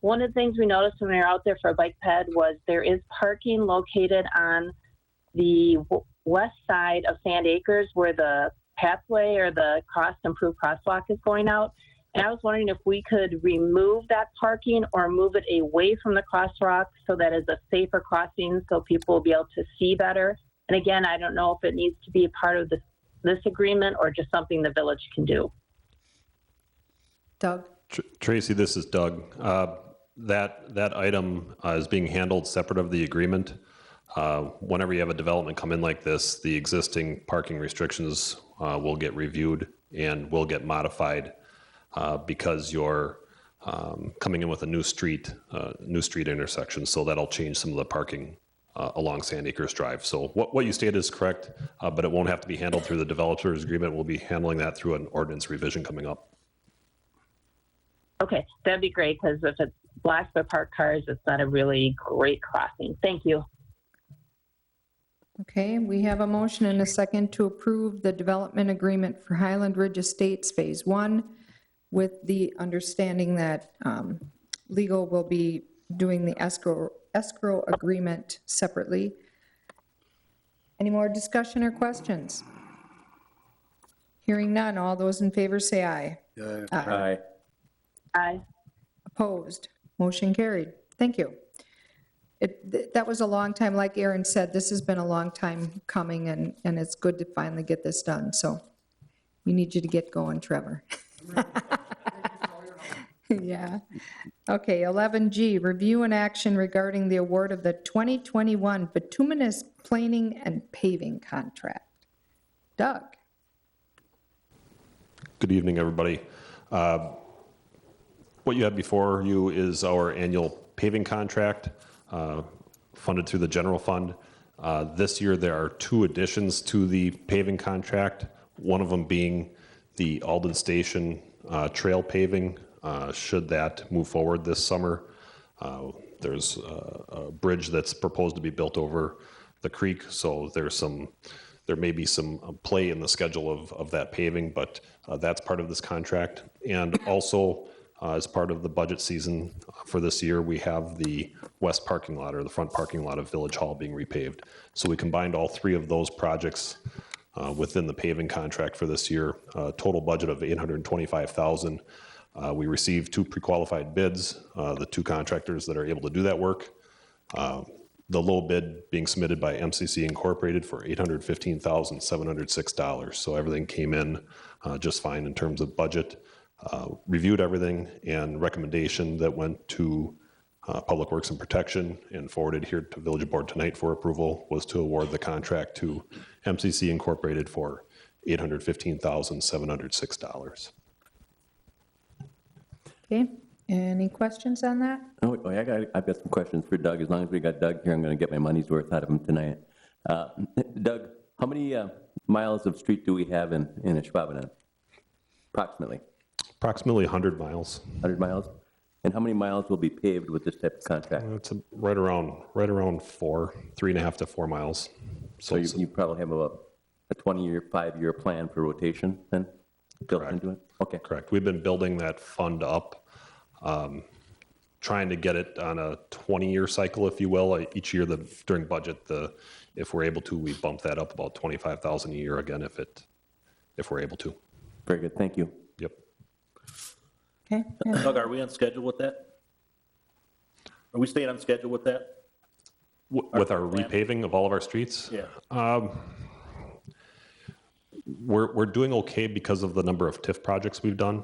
one of the things we noticed when we were out there for a bike ped was there is parking located on the west side of Sand Acres where the pathway or the improved crosswalk is going out. And I was wondering if we could remove that parking or move it away from the crosswalk so that it's a safer crossing so people will be able to see better. And again, I don't know if it needs to be a part of this agreement or just something the village can do. Doug? Tracy, this is Doug. That item is being handled separate of the agreement. Whenever you have a development come in like this, the existing parking restrictions will get reviewed and will get modified because you're coming in with a new street intersection. So that'll change some of the parking along Sand Acres Drive. So what you stated is correct, but it won't have to be handled through the developer's agreement. We'll be handling that through an ordinance revision coming up. Okay, that'd be great because if it's blocked by parked cars, it's not a really great crossing. Thank you. Okay, we have a motion and a second to approve the development agreement for Highland Ridge Estates Phase 1 with the understanding that legal will be doing the escrow agreement separately. Any more discussion or questions? Hearing none, all those in favor say aye. Aye. Aye. Opposed? Motion carried. Thank you. That was a long time, like Aaron said, this has been a long time coming, and it's good to finally get this done. So we need you to get going, Trevor. Yeah. Okay, 11G, review and action regarding the award of the 2021 bituminous planing and paving contract. Doug? Good evening, everybody. What you have before you is our annual paving contract funded through the general fund. This year there are two additions to the paving contract, one of them being the Alden Station trail paving, should that move forward this summer. There's a bridge that's proposed to be built over the creek, so there may be some play in the schedule of that paving, but that's part of this contract. And also, as part of the budget season for this year, we have the west parking lot or the front parking lot of Village Hall being repaved. So we combined all three of those projects within the paving contract for this year, total budget of $825,000. We received two pre-qualified bids, the two contractors that are able to do that work. The low bid being submitted by MCC Incorporated for $815,706. So everything came in just fine in terms of budget. Reviewed everything, and recommendation that went to Public Works and Protection and forwarded here to Village Board tonight for approval was to award the contract to MCC Incorporated for $815,706. Okay, any questions on that? Oh, I've got some questions for Doug. As long as we got Doug here, I'm going to get my money's worth out of him tonight. Doug, how many miles of street do we have in Ashwaubenon? Approximately. Approximately 100 miles. 100 miles? And how many miles will be paved with this type of contract? It's right around 3.5 to 4 miles. So you probably have a 20-year, 5-year plan for rotation then built into it? Okay. Correct. We've been building that fund up, trying to get it on a 20-year cycle, if you will. Each year during budget, if we're able to, we bump that up about $25,000 a year again if we're able to. Very good. Thank you. Yep. Okay, Doug, are we on schedule with that? Are we staying on schedule with that? With our repaving of all of our streets? Yeah. We're doing okay because of the number of TIF projects we've done.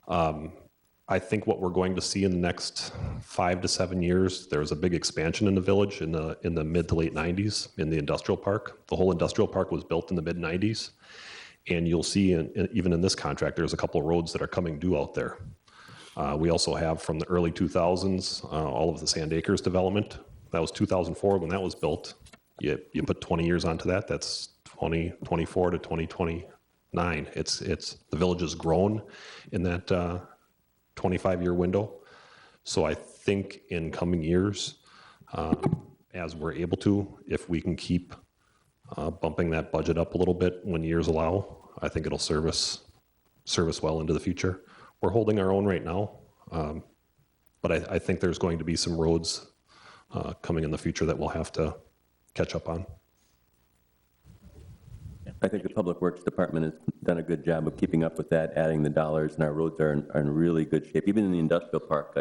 I think what we're going to see in the next 5 to 7 years, there's a big expansion in the village in the mid to late 90s in the industrial park. The whole industrial park was built in the mid 90s. And you'll see, even in this contract, there's a couple of roads that are coming due out there. We also have from the early 2000s, all of the Sand Acres development. That was 2004 when that was built. You put 20 years onto that, that's 2024 to 2029. It's the village has grown in that 25-year window. So I think in coming years, as we're able to, if we can keep bumping that budget up a little bit when years allow, I think it'll serve us well into the future. We're holding our own right now, but I think there's going to be some roads coming in the future that we'll have to catch up on. I think the Public Works Department has done a good job of keeping up with that, adding the dollars, and our roads are in really good shape. Even in the industrial park,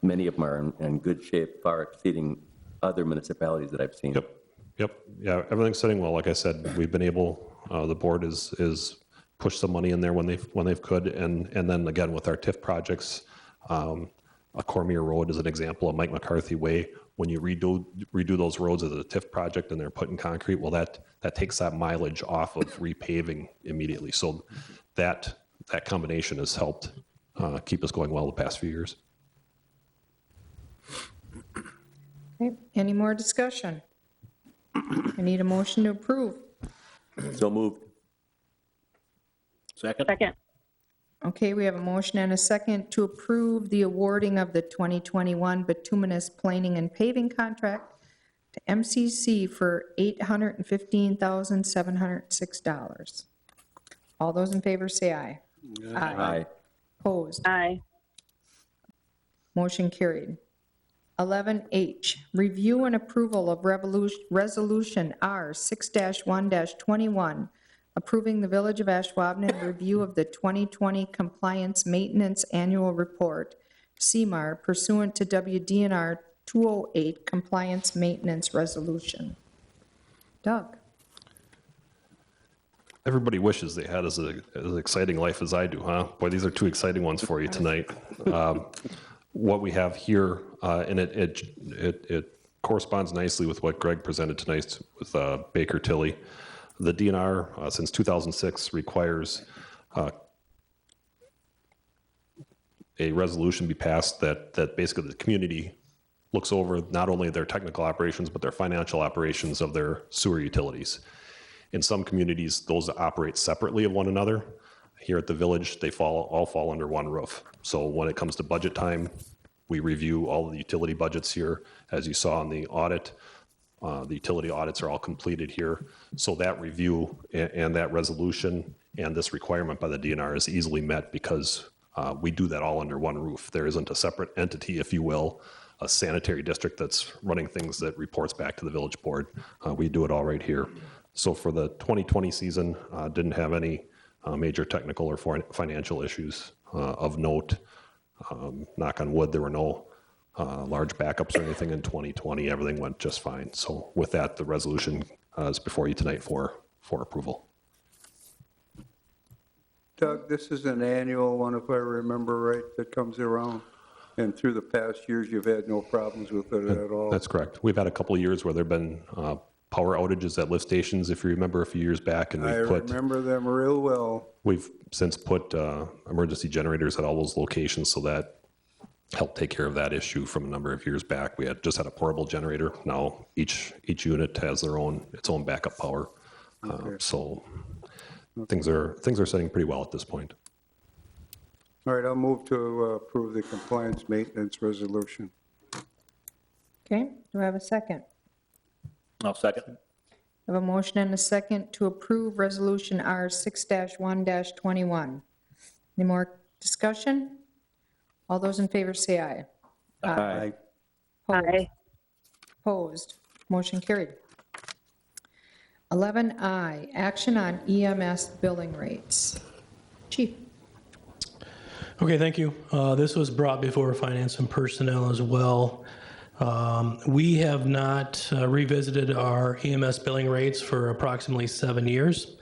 many of them are in good shape, far exceeding other municipalities that I've seen. Yep. Yeah, everything's sitting well. Like I said, we've been able, the board is pushed some money in there when they've could, and then again with our TIF projects, a Cormier Road is an example of Mike McCarthy Way. When you redo those roads as a TIF project and they're put in concrete, well, that takes that mileage off of repaving immediately. So that combination has helped keep us going well the past few years. Okay, any more discussion? I need a motion to approve. So moved. Second? Second. Okay, we have a motion and a second to approve the awarding of the 2021 bituminous planing and paving contract to MCC for $815,706. All those in favor say aye. Aye. Opposed? Aye. Motion carried. 11H, review and approval of Resolution R 6-1-21, approving the Village of Ashwaubenon review of the 2020 Compliance Maintenance Annual Report, CMAR, pursuant to WDNR 208 Compliance Maintenance Resolution. Doug? Everybody wishes they had as exciting life as I do, huh? Boy, these are two exciting ones for you tonight. What we have here, and it corresponds nicely with what Greg presented tonight with Baker Tilly. The DNR, since 2006, requires a resolution be passed that basically the community looks over not only their technical operations, but their financial operations of their sewer utilities. In some communities, those operate separately of one another. Here at the village, they all fall under one roof. So when it comes to budget time, we review all of the utility budgets here. As you saw in the audit, the utility audits are all completed here. So that review and that resolution and this requirement by the DNR is easily met because we do that all under one roof. There isn't a separate entity, if you will, a sanitary district that's running things that reports back to the village board. We do it all right here. So for the 2020 season, didn't have any major technical or financial issues of note. Knock on wood, there were no large backups or anything in 2020. Everything went just fine. So with that, the resolution is before you tonight for approval. Doug, this is an annual one, if I remember right, that comes around. And through the past years, you've had no problems with it at all? That's correct. We've had a couple of years where there have been power outages at lift stations, if you remember a few years back. And I remember them real well. We've since put emergency generators at all those locations, so that helped take care of that issue from a number of years back. We had just had a portable generator. Now each unit has its own backup power. Okay. So things are sitting pretty well at this point. All right, I'll move to approve the compliance maintenance resolution. Okay, do I have a second? I'll second. I have a motion and a second to approve Resolution R 6-1-21. Any more discussion? All those in favor say aye. Aye. Aye. Opposed? Motion carried. 11I, action on EMS billing rates. Chief? Okay, thank you. This was brought before Finance and Personnel as well. We have not revisited our EMS billing rates for approximately 7 years.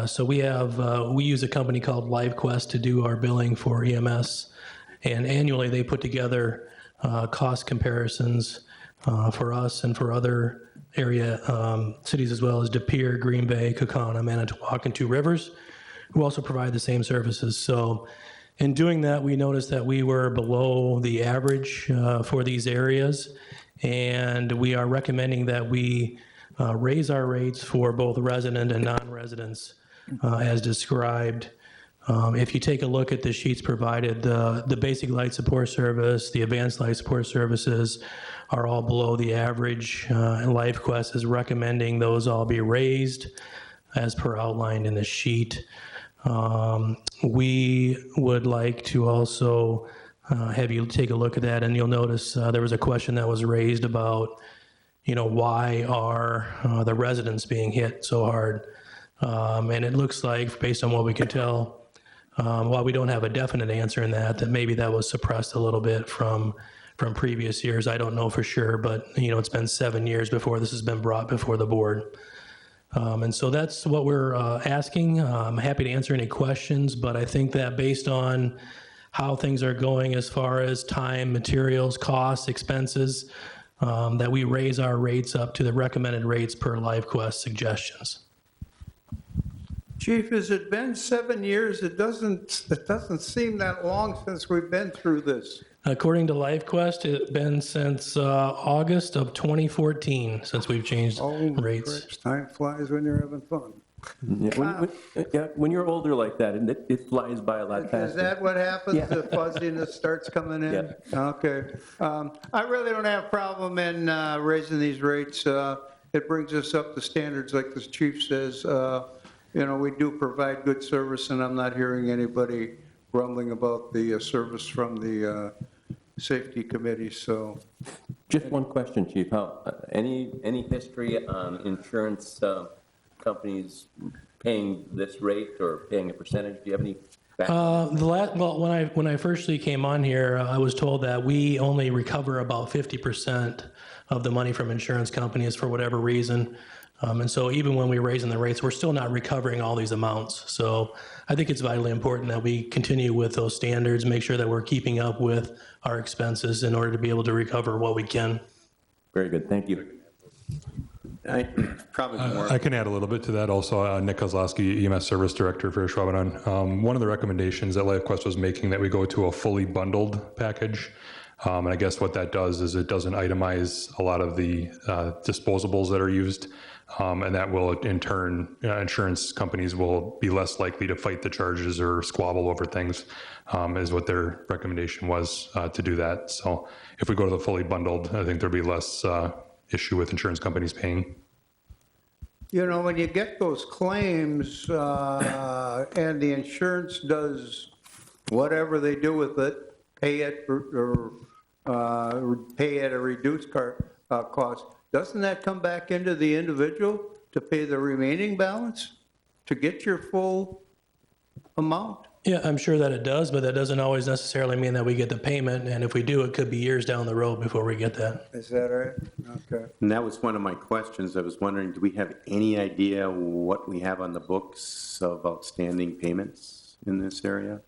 So we use a company called LiveQuest to do our billing for EMS. And annually, they put together cost comparisons for us and for other area cities as well as De Pere, Green Bay, Kaukauna, Manitowoc, and Two Rivers, who also provide the same services. So In doing that, we noticed that we were below the average for these areas, and we are recommending that we raise our rates for both resident and non-residents as described. If you take a look at the sheets provided, the basic light support service, the advanced light support services are all below the average, and LifeQuest is recommending those all be raised as per outlined in the sheet. We would like to also have you take a look at that, and you'll notice there was a question that was raised about, why are the residents being hit so hard? And it looks like, based on what we can tell, while we don't have a definite answer in that maybe that was suppressed a little bit from previous years. I don't know for sure, but it's been 7 years before this has been brought before the board. And so that's what we're asking. I'm happy to answer any questions, but I think that based on how things are going as far as time, materials, costs, expenses, that we raise our rates up to the recommended rates per LifeQuest suggestions. Chief, has it been 7 years? It doesn't seem that long since we've been through this. According to LifeQuest, it's been since August of 2014 since we've changed rates. Cripes, time flies when you're having fun. Yeah, when you're older like that, and it flies by a lot faster. Is that what happens? Yeah. The fuzziness starts coming in? Yeah. Okay. I really don't have a problem in raising these rates. It brings us up to standards like the chief says. We do provide good service, and I'm not hearing anybody grumbling about the service from the safety committee, so. Just one question, Chief. Any history on insurance companies paying this rate or paying a percentage? Do you have any background? When I first came on here, I was told that we only recover about 50% of the money from insurance companies for whatever reason. And so even when we're raising the rates, we're still not recovering all these amounts. So I think it's vitally important that we continue with those standards, make sure that we're keeping up with our expenses in order to be able to recover what we can. Very good, thank you. I can add a little bit to that also. Nick Kozlowski, EMS Service Director for Ashwaubenon. One of the recommendations that LifeQuest was making that we go to a fully bundled package. And I guess what that does is it doesn't itemize a lot of the disposables that are used. And that will, in turn, insurance companies will be less likely to fight the charges or squabble over things, is what their recommendation was to do that. So if we go to the fully bundled, I think there'll be less issue with insurance companies paying. When you get those claims and the insurance does whatever they do with it, pay it or pay at a reduced cost, doesn't that come back into the individual to pay the remaining balance to get your full amount? Yeah, I'm sure that it does, but that doesn't always necessarily mean that we get the payment. And if we do, it could be years down the road before we get that. Is that right? Okay. And that was one of my questions. I was wondering, do we have any idea what we have on the books of outstanding payments in this area?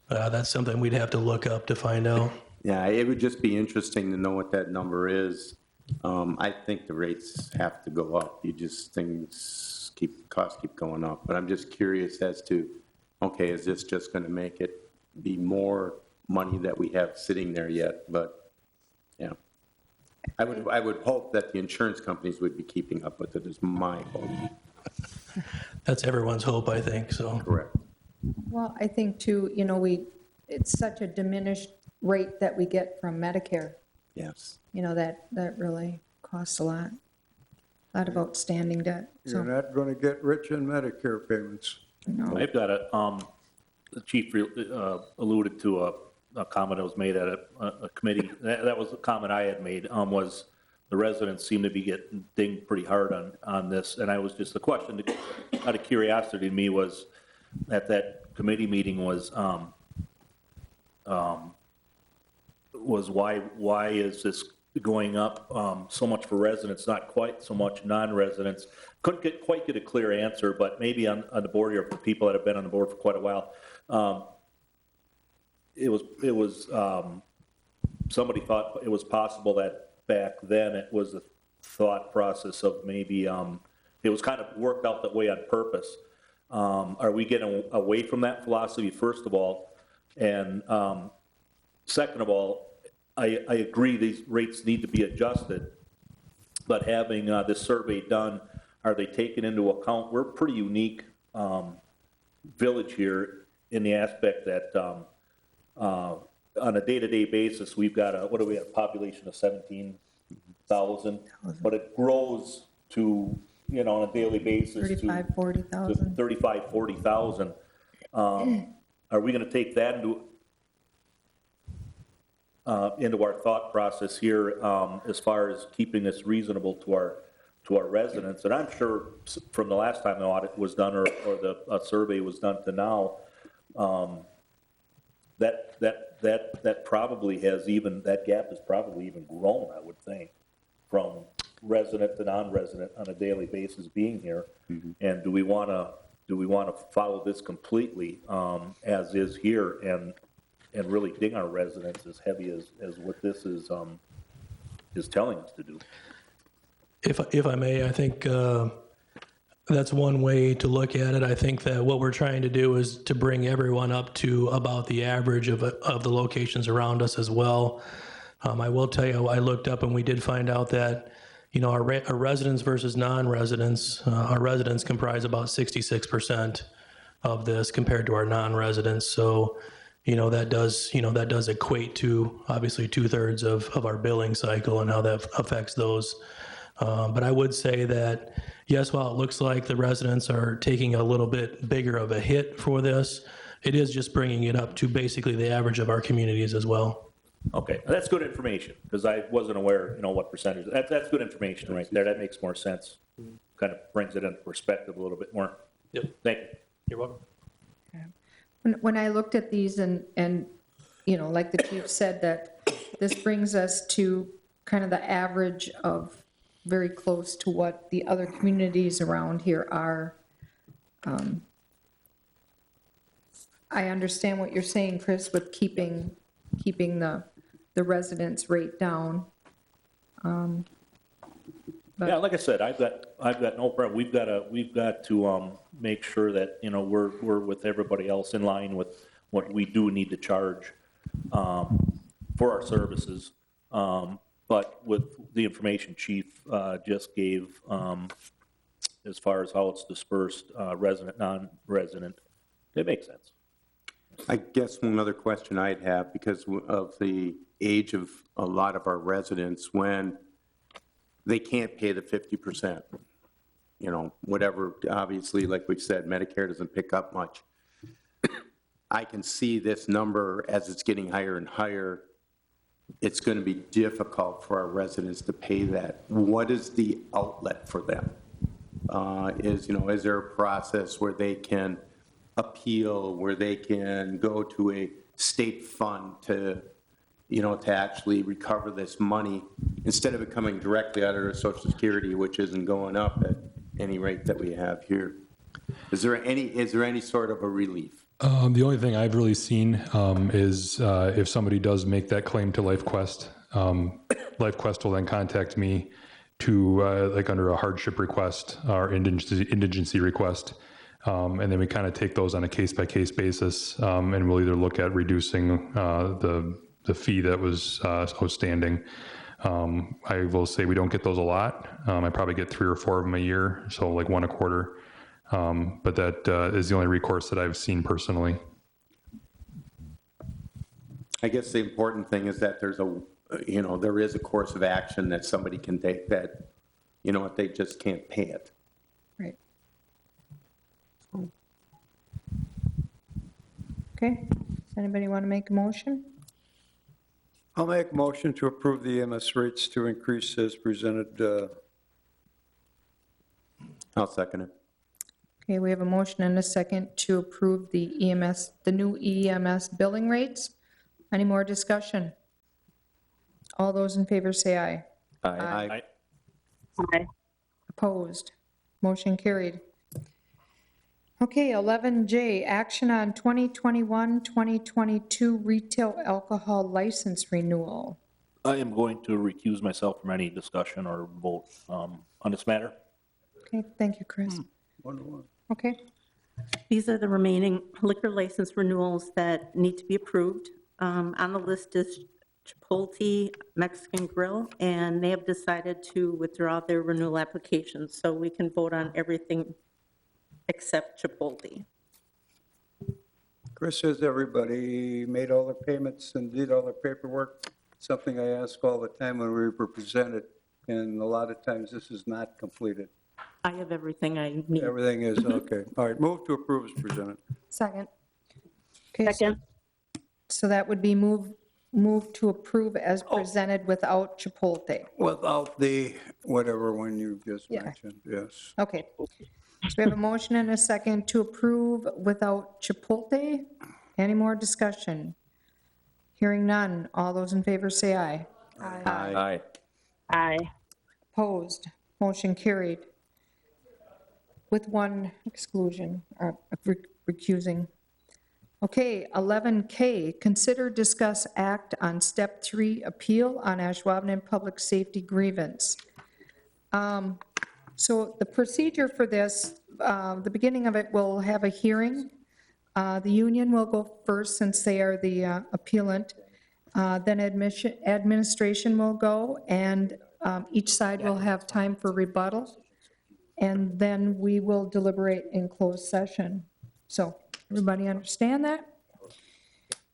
That's something we'd have to look up to find out. Yeah, it would just be interesting to know what that number is. I think the rates have to go up. Costs keep going up. But I'm just curious as to, okay, is this just going to make it be more money that we have sitting there yet? But yeah, I would hope that the insurance companies would be keeping up with it. Is my hope. That's everyone's hope, I think. So Correct. Well, I think too, it's such a diminished rate that we get from Medicare. Yes. That really costs a lot of outstanding debt. You're not going to get rich in Medicare payments. No. I've got the chief alluded to a comment that was made at a committee. That was the comment I had made, was the residents seem to be getting dinged pretty hard on this. And I was just, the question out of curiosity to me was, at that committee meeting was why is this going up so much for residents, not quite so much non-residents? Couldn't quite get a clear answer, but maybe on the board here, for people that have been on the board for quite a while, it was somebody thought it was possible that back then it was a thought process of maybe it was kind of worked out that way on purpose. Are we getting away from that philosophy, first of all? And second of all, I agree these rates need to be adjusted, but having this survey done, are they taken into account? We're a pretty unique village here in the aspect that on a day-to-day basis, we've got a, what do we have, population of 17,000, but it grows to, you know, on a daily basis to 40,000. 40,000. Are we going to take that into our thought process here as far as keeping this reasonable to our residents? And I'm sure from the last time the audit was done or the survey was done to now, that probably has even, that gap has probably even grown, I would think, from resident to non-resident on a daily basis being here. And do we want to follow this completely as is here and really ding our residents as heavy as what this is telling us to do? If I may, I think that's one way to look at it. I think that what we're trying to do is to bring everyone up to about the average of the locations around us as well. I will tell you, I looked up and we did find out that, you know, our residents versus non-residents, our residents comprise about 66% of this compared to our non-residents. So, you know, that does equate to obviously 2/3 of our billing cycle and how that affects those. But I would say that, yes, while it looks like the residents are taking a little bit bigger of a hit for this, it is just bringing it up to basically the average of our communities as well. Okay, that's good information, because I wasn't aware, you know, what percentage. That's good information right there. That makes more sense. Kind of brings it into perspective a little bit more. Yep. Thank you. You're welcome. When I looked at these and, you know, like the chief said, that this brings us to kind of the average of very close to what the other communities around here are. I understand what you're saying, Chris, with keeping the residents rate down. Yeah, like I said, I've got no problem. We've got to make sure that, you know, we're with everybody else in line with what we do need to charge for our services. But with the information chief just gave, as far as how it's dispersed, resident, non-resident, it makes sense. I guess one other question I'd have, because of the age of a lot of our residents, when they can't pay the 50%, you know, whatever, obviously, like we've said, Medicare doesn't pick up much. I can see this number as it's getting higher and higher. It's going to be difficult for our residents to pay that. What is the outlet for them? Is there a process where they can appeal, where they can go to a state fund to actually recover this money instead of it coming directly out of their Social Security, which isn't going up at any rate that we have here? Is there any sort of a relief? The only thing I've really seen is if somebody does make that claim to LifeQuest, LifeQuest will then contact me to like under a hardship request or indigency request. And then we kind of take those on a case-by-case basis, and we'll either look at reducing the fee that was outstanding. I will say we don't get those a lot. I probably get 3 or 4 of them a year, so like 1 a quarter. But that is the only recourse that I've seen personally. I guess the important thing is that there is a course of action that somebody can take that, if they just can't pay it. Right. Okay, does anybody want to make a motion? I'll make a motion to approve the EMS rates to increase as presented. I'll second it. Okay, we have a motion and a second to approve the new EMS billing rates. Any more discussion? All those in favor say aye. Aye. Aye. Opposed? Motion carried. Okay, 11J, action on 2021-2022 retail alcohol license renewal. I am going to recuse myself from any discussion or vote on this matter. Okay, thank you, Chris. Okay. These are the remaining liquor license renewals that need to be approved. On the list is Chipotle Mexican Grill, and they have decided to withdraw their renewal applications, so we can vote on everything except Chipotle. Chris, has everybody made all their payments and did all their paperwork? Something I ask all the time when we were presented, and a lot of times this is not completed. I have everything I need. Everything is, okay. All right, move to approve as presented. Second. Okay, Second. so that would be move to approve as presented without Chipotle. Without the, whatever one you just Yeah. mentioned, yes. Okay. So we have a motion and a second to approve without Chipotle. Any more discussion? Hearing none. All those in favor say aye. Aye. Aye. Opposed? Motion carried. With one exclusion, or recusing. Okay, 11K, consider, discuss, act on step 3 appeal on Ashwaubenon public safety grievance. So the procedure for this, the beginning of it will have a hearing. The union will go first since they are the appellant. Then administration will go, and each side will have time for rebuttal. And then we will deliberate in closed session. So everybody understand that?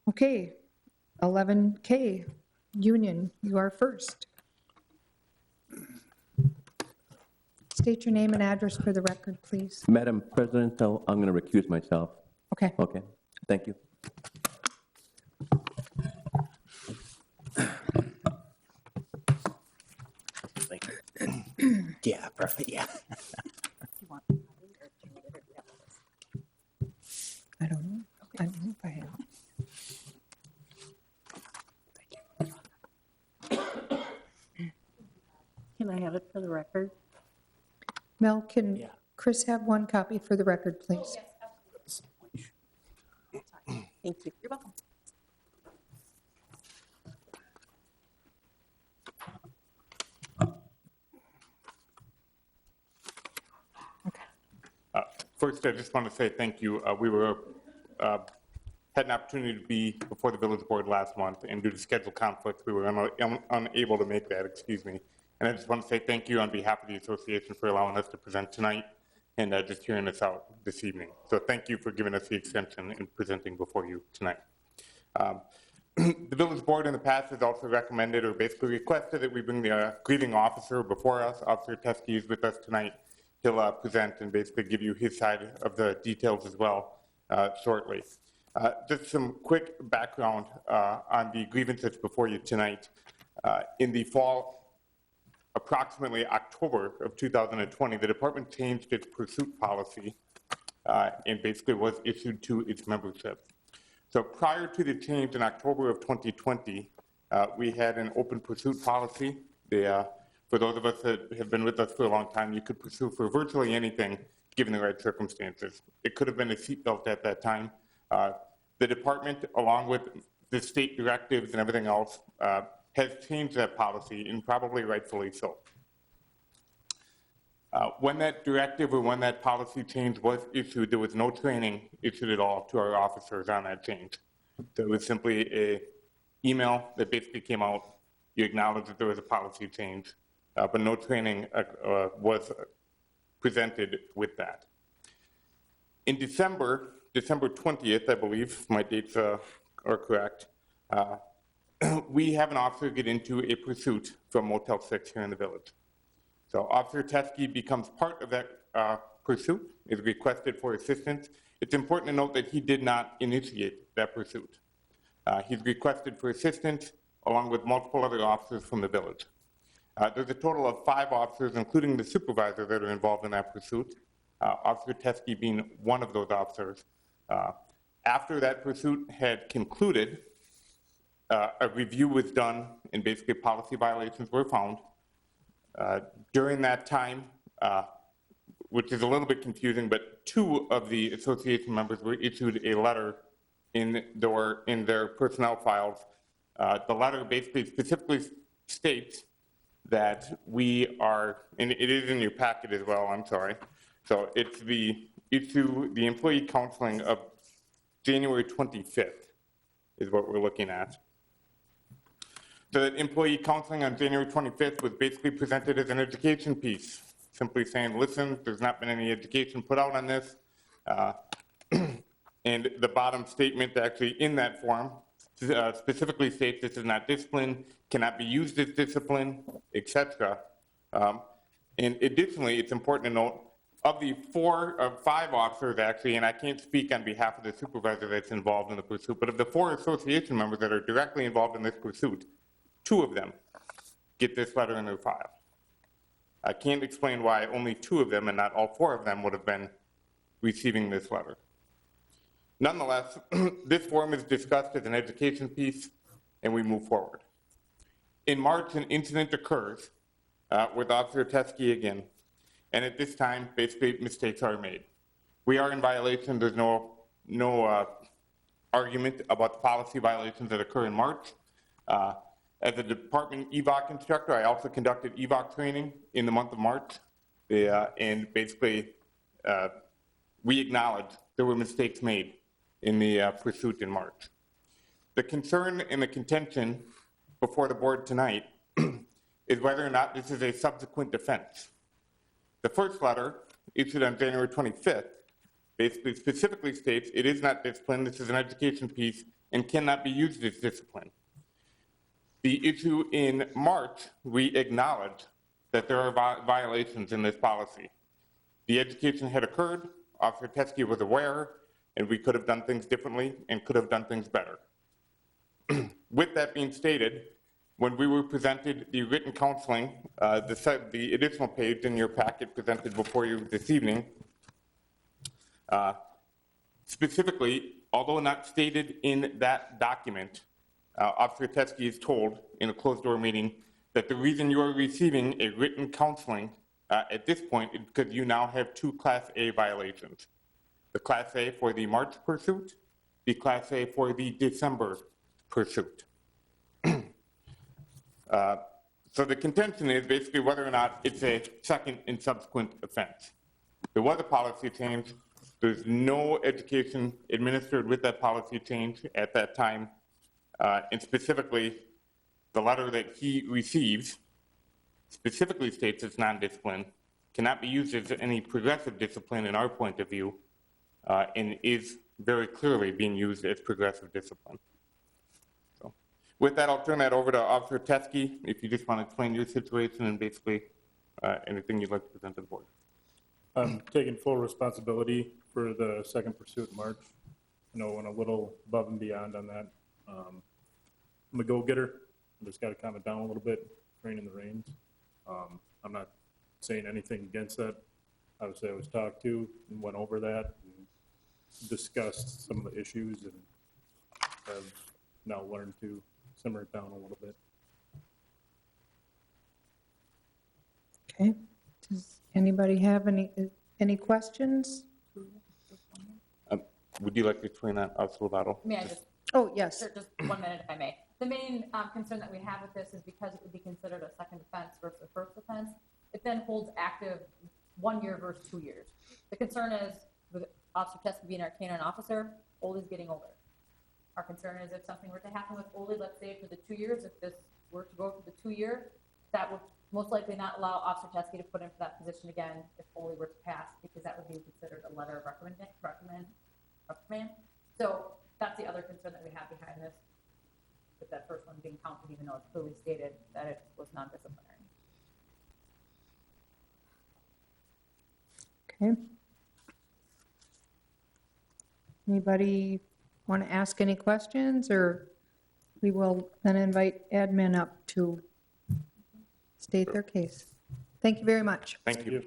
Okay, 11K, union, you are first. State your name and address for the record, please. Madam President, I'm going to recuse myself. Okay. Okay, thank you. Yeah, perfect, yeah. I don't know. I don't know if I have. Can I have it for the record? Mel, can Chris have one copy for the record, please? Thank you. You're welcome. First, I just want to say thank you. We had an opportunity to be before the village board last month, and due to schedule conflicts, we were unable to make that, excuse me. And I just want to say thank you on behalf of the association for allowing us to present tonight and just hearing us out this evening. So thank you for giving us the extension and presenting before you tonight. The village board in the past has also recommended or basically requested that we bring the grieving officer before us. Officer Teskey is with us tonight. He'll present and basically give you his side of the details as well shortly. Just some quick background on the grievance that's before you tonight. In the fall, approximately October of 2020, the department changed its pursuit policy and basically was issued to its membership. So prior to the change in October of 2020, we had an open pursuit policy. For those of us that have been with us for a long time, you could pursue for virtually anything given the right circumstances. It could have been a seatbelt at that time. The department, along with the state directives and everything else, has changed that policy, and probably rightfully so. When that directive or when that policy change was issued, there was no training issued at all to our officers on that change. So it was simply an email that basically came out. You acknowledged that there was a policy change, but no training was presented with that. In December 20th, I believe, if my dates are correct, we have an officer get into a pursuit from Motel 6 here in the village. So Officer Teskey becomes part of that pursuit, is requested for assistance. It's important to note that he did not initiate that pursuit. He's requested for assistance along with multiple other officers from the village. There's a total of 5 officers, including the supervisor, that are involved in that pursuit, Officer Teskey being one of those officers. After that pursuit had concluded, a review was done and basically policy violations were found. During that time, which is a little bit confusing, but 2 of the association members were issued a letter in their personnel files. The letter basically specifically states that we are, and it is in your packet as well, I'm sorry. So it's the issue the employee counseling of January 25th is what we're looking at. So that employee counseling on January 25th was basically presented as an education piece, simply saying, listen, there's not been any education put out on this. And the bottom statement actually in that form specifically states this is not discipline, cannot be used as discipline, etc. And additionally, it's important to note, of the 5 officers actually, and I can't speak on behalf of the supervisor that's involved in the pursuit, but of the 4 association members that are directly involved in this pursuit, 2 of them get this letter in their file. I can't explain why only 2 of them and not all 4 of them would have been receiving this letter. Nonetheless, this form is discussed as an education piece, and we move forward. In March, an incident occurs with Officer Teskey again, and at this time, basically, mistakes are made. We are in violation. There's no argument about the policy violations that occur in March. As a department EVOC instructor, I also conducted EVOC training in the month of March, and basically, we acknowledge there were mistakes made in the pursuit in March. The concern and the contention before the board tonight is whether or not this is a subsequent offense. The first letter, issued on January 25th, basically specifically states it is not discipline, this is an education piece, and cannot be used as discipline. The issue in March, we acknowledge that there are violations in this policy. The education had occurred, Officer Teskey was aware, and we could have done things differently and could have done things better. With that being stated, when we were presented the written counseling, the additional page in your packet presented before you this evening, specifically, although not stated in that document, Officer Teskey is told in a closed-door meeting that the reason you are receiving a written counseling at this point is because you now have 2 Class A violations. The Class A for the March pursuit, the Class A for the December pursuit. So the contention is basically whether or not it's a second and subsequent offense. There was a policy change. There's no education administered with that policy change at that time. And specifically, the letter that he receives specifically states it's non-discipline, cannot be used as any progressive discipline in our point of view, and is very clearly being used as progressive discipline. So, with that, I'll turn that over to Officer Teskey, if you just want to explain your situation and basically anything you'd like to present to the board. I'm taking full responsibility for the second pursuit in March. I know I went a little above and beyond on that. I'm a go-getter. I just got to calm it down a little bit, rein in the reins. I'm not saying anything against that. Obviously, I was talked to and went over that and discussed some of the issues, and have now learned to simmer it down a little bit. Okay. Does anybody have any questions? Would you like to explain that, Officer Lovato? May I just? Oh, yes. Sure, just 1 minute if I may. The main concern that we have with this is because it would be considered a second offense versus a first offense, it then holds active 1 year versus 2 years. The concern is with Officer Teskey being our canine officer, Ole's getting older. Our concern is if something were to happen with Ole, let's say for the 2 years, if this were to go for the 2 year, that would most likely not allow Officer Teskey to put him for that position again if Ole were to pass, because that would be considered a letter of reprimand. So that's the other concern that we have behind this, with that first one being counted, even though it's clearly stated that it was non-disciplinary. Okay. Anybody want to ask any questions, or we will then invite admin up to state their case. Thank you very much. Thank you.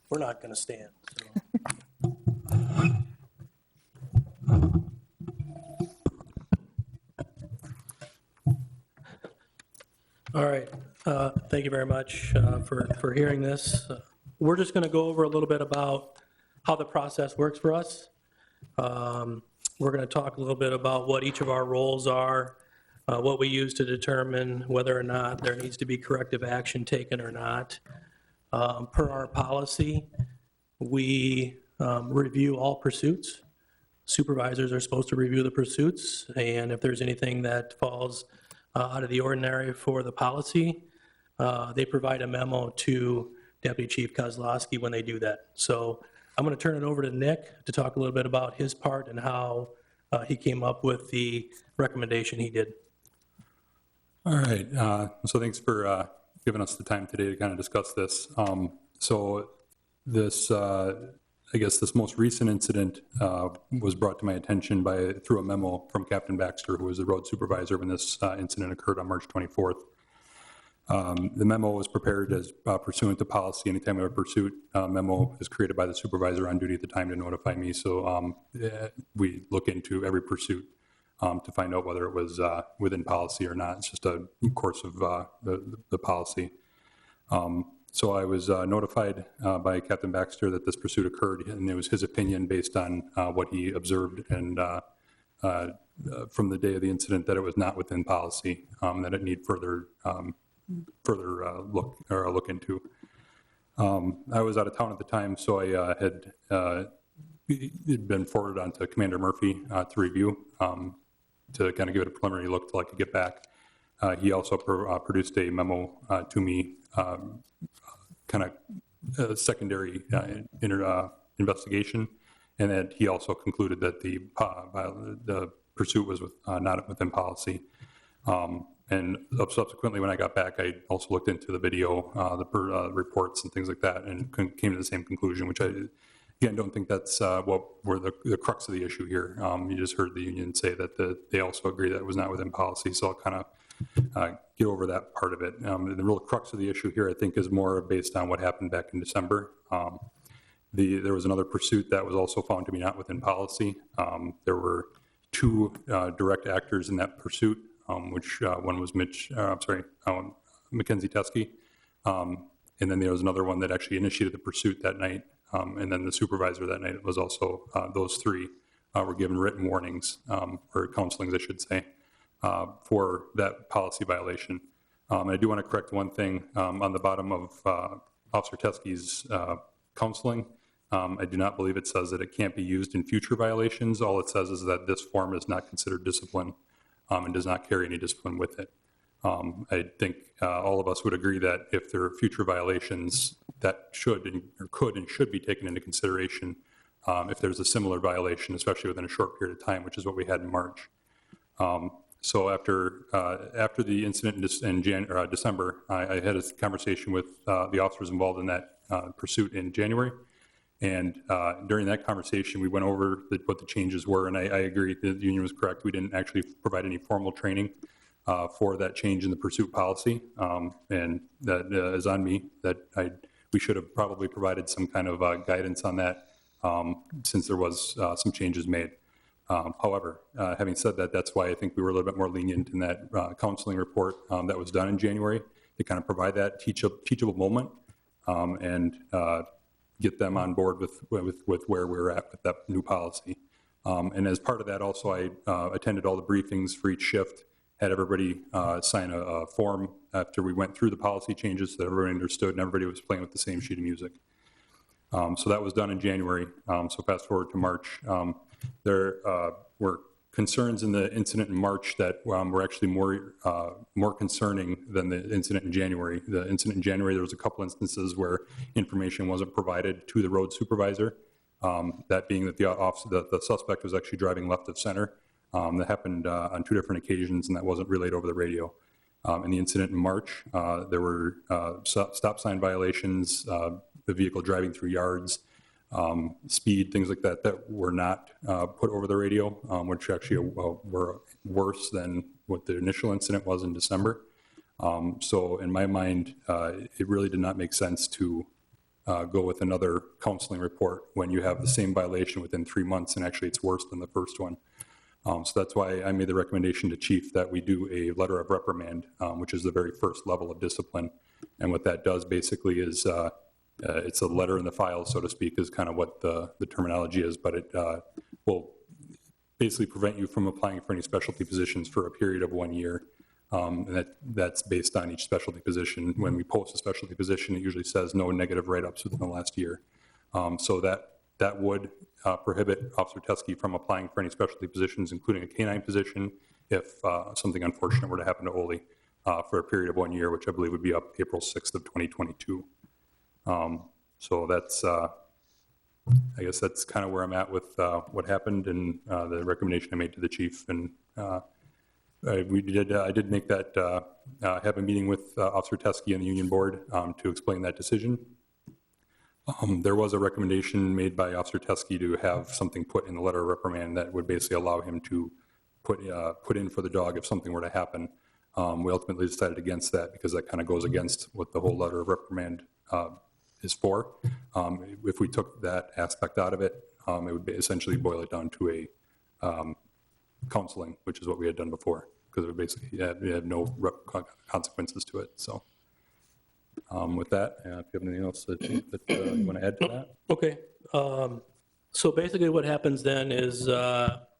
We're not going to stand. All right. Thank you very much for hearing this. We're just going to go over a little bit about how the process works for us. We're going to talk a little bit about what each of our roles are, what we use to determine whether or not there needs to be corrective action taken or not. Per our policy, we review all pursuits. Supervisors are supposed to review the pursuits, and if there's anything that falls out of the ordinary for the policy, they provide a memo to Deputy Chief Kozlowski when they do that. So I'm going to turn it over to Nick to talk a little bit about his part and how he came up with the recommendation he did. All right, so thanks for giving us the time today to kind of discuss this. So this, I guess this most recent incident was brought to my attention through a memo from Captain Baxter, who was the road supervisor when this incident occurred on March 24th. The memo was prepared as pursuant to policy. Anytime a pursuit memo is created by the supervisor on duty at the time to notify me. So we look into every pursuit to find out whether it was within policy or not. It's just a course of the policy. So I was notified by Captain Baxter that this pursuit occurred, and it was his opinion based on what he observed and from the day of the incident that it was not within policy, that it need further look into. I was out of town at the time, so I had been forwarded on to Commander Murphy to review, to kind of give it a preliminary look till I could get back. He also produced a memo to me, kind of secondary investigation, and that he also concluded that the pursuit was not within policy. And subsequently, when I got back, I also looked into the video, the reports and things like that, and came to the same conclusion, which I, again, don't think that's what were the crux of the issue here. You just heard the union say that they also agree that it was not within policy, so I'll kind of get over that part of it. The real crux of the issue here, I think, is more based on what happened back in December. There was another pursuit that was also found to be not within policy. There were two direct actors in that pursuit, which one was Mackenzie Teskey, and then there was another one that actually initiated the pursuit that night, and then the supervisor that night was also, those three were given written warnings, or counselings, I should say, for that policy violation. I do want to correct one thing on the bottom of Officer Teskey's counseling. I do not believe it says that it can't be used in future violations. All it says is that this form is not considered discipline and does not carry any discipline with it. I think all of us would agree that if there are future violations that should and should be taken into consideration, if there's a similar violation, especially within a short period of time, which is what we had in March. So after the incident in December, I had a conversation with the officers involved in that pursuit in January. And during that conversation, we went over what the changes were, and I agree that the union was correct. We didn't actually provide any formal training for that change in the pursuit policy, and that is on me, that we should have probably provided some kind of guidance on that, since there was some changes made. However, having said that, that's why I think we were a little bit more lenient in that counseling report that was done in January, to kind of provide that teachable moment, and get them on board with where we're at with that new policy. And as part of that also, I attended all the briefings for each shift, had everybody sign a form after we went through the policy changes so that everybody understood and everybody was playing with the same sheet of music. So that was done in January. So fast forward to March. There were concerns in the incident in March that were actually more concerning than the incident in January. The incident in January, there was a couple instances where information wasn't provided to the road supervisor, that being that the suspect was actually driving left of center. That happened on 2 different occasions, and that wasn't relayed over the radio. In the incident in March, there were stop sign violations, the vehicle driving through yards, speed, things like that, that were not put over the radio, which actually were worse than what the initial incident was in December. So in my mind, it really did not make sense to go with another counseling report when you have the same violation within 3 months, and actually it's worse than the first one. So that's why I made the recommendation to Chief that we do a letter of reprimand, which is the very first level of discipline. And what that does basically is it's a letter in the file, so to speak, is kind of what the terminology is, but it will basically prevent you from applying for any specialty positions for a period of 1 year. And that's based on each specialty position. When we post a specialty position, it usually says no negative write-ups within the last year. So that would prohibit Officer Teskey from applying for any specialty positions, including a canine position, if something unfortunate were to happen to Ole for a period of 1 year, which I believe would be up April 6th of 2022. So that's, I guess that's kind of where I'm at with what happened and the recommendation I made to the chief. And I did make that, have a meeting with Officer Teskey and the union board to explain that decision. There was a recommendation made by Officer Teskey to have something put in the letter of reprimand that would basically allow him to put in for the dog if something were to happen. We ultimately decided against that because that kind of goes against what the whole letter of reprimand is for. If we took that aspect out of it, it would essentially boil it down to a counseling, which is what we had done before, because it basically we had no consequences to it. So with that, if you have anything else that you want to add to that? Okay. So basically what happens then is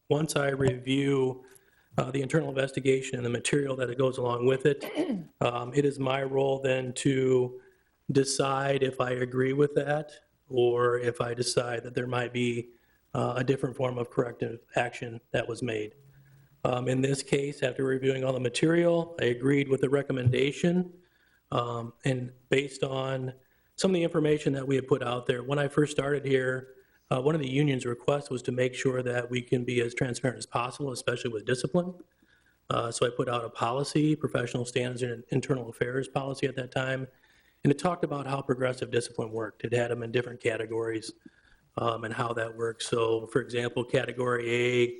once I review the internal investigation and the material that it goes along with it, it is my role then to decide if I agree with that or if I decide that there might be a different form of corrective action that was made. In this case, after reviewing all the material, I agreed with the recommendation. And based on some of the information that we had put out there, when I first started here, one of the union's requests was to make sure that we can be as transparent as possible, especially with discipline. So I put out a policy, professional standards and internal affairs policy at that time, and it talked about how progressive discipline worked. It had them in different categories and how that works. So for example, category A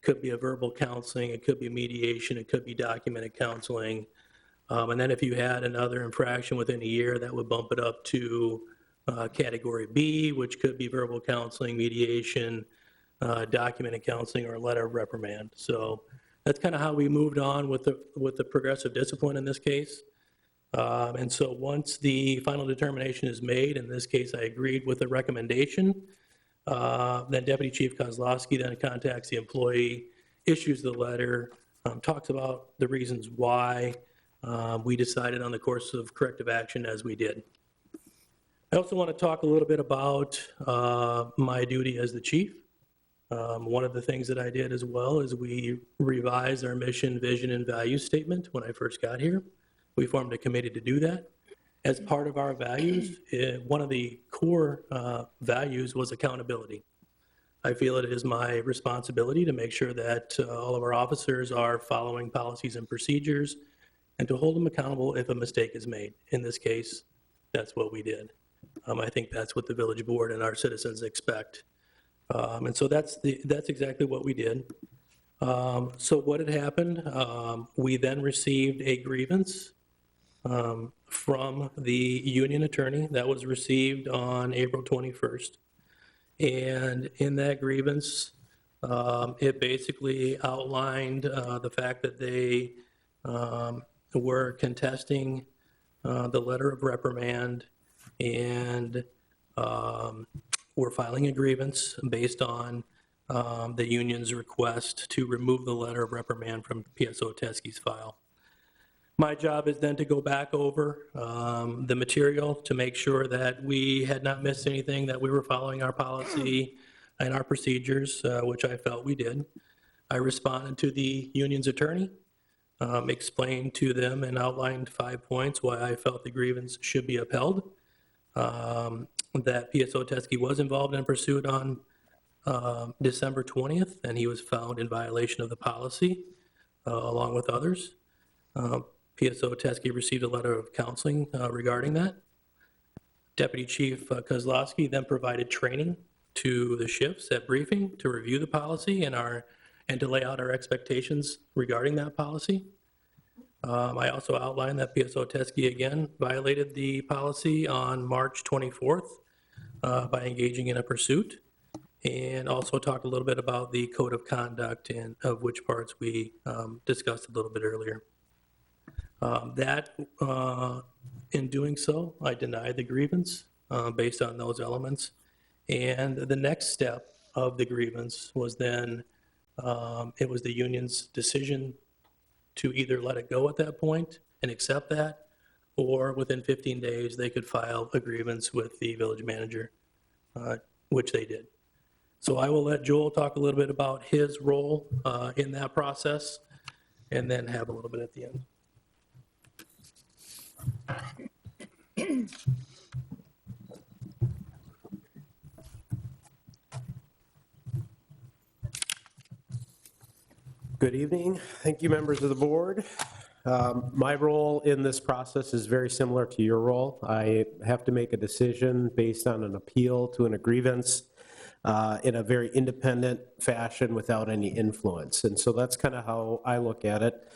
could be a verbal counseling, it could be mediation, it could be documented counseling. And then if you had another infraction within a year, that would bump it up to category B, which could be verbal counseling, mediation, documented counseling, or a letter of reprimand. So that's kind of how we moved on with the progressive discipline in this case. And so once the final determination is made, in this case I agreed with the recommendation, then Deputy Chief Kozlowski then contacts the employee, issues the letter, talks about the reasons why we decided on the course of corrective action as we did. I also want to talk a little bit about my duty as the chief. One of the things that I did as well is we revised our mission, vision, and value statement when I first got here. We formed a committee to do that. As part of our values, one of the core values was accountability. I feel it is my responsibility to make sure that all of our officers are following policies and procedures and to hold them accountable if a mistake is made. In this case, that's what we did. I think that's what the village board and our citizens expect. And so that's exactly what we did. So what had happened, we then received a grievance from the union attorney that was received on April 21st. And in that grievance, it basically outlined the fact that they were contesting the letter of reprimand and were filing a grievance based on the union's request to remove the letter of reprimand from PSO Teskey's file. My job is then to go back over the material to make sure that we had not missed anything, that we were following our policy and our procedures, which I felt we did. I responded to the union's attorney, explained to them and outlined 5 points why I felt the grievance should be upheld, that PSO Teskey was involved in a pursuit on December 20th, and he was found in violation of the policy, along with others. PSO Teskey received a letter of counseling regarding that. Deputy Chief Kozlowski then provided training to the shifts at briefing to review the policy and to lay out our expectations regarding that policy. I also outlined that PSO Teskey again violated the policy on March 24th by engaging in a pursuit, and also talked a little bit about the code of conduct and of which parts we discussed a little bit earlier. In doing so, I denied the grievance based on those elements. And the next step of the grievance was then, it was the union's decision to either let it go at that point and accept that, or within 15 days, they could file a grievance with the village manager, which they did. So I will let Joel talk a little bit about his role in that process, and then have a little bit at the end. Good evening. Thank you, members of the board. My role in this process is very similar to your role. I have to make a decision based on an appeal to a grievance in a very independent fashion without any influence. And so that's kind of how I look at it.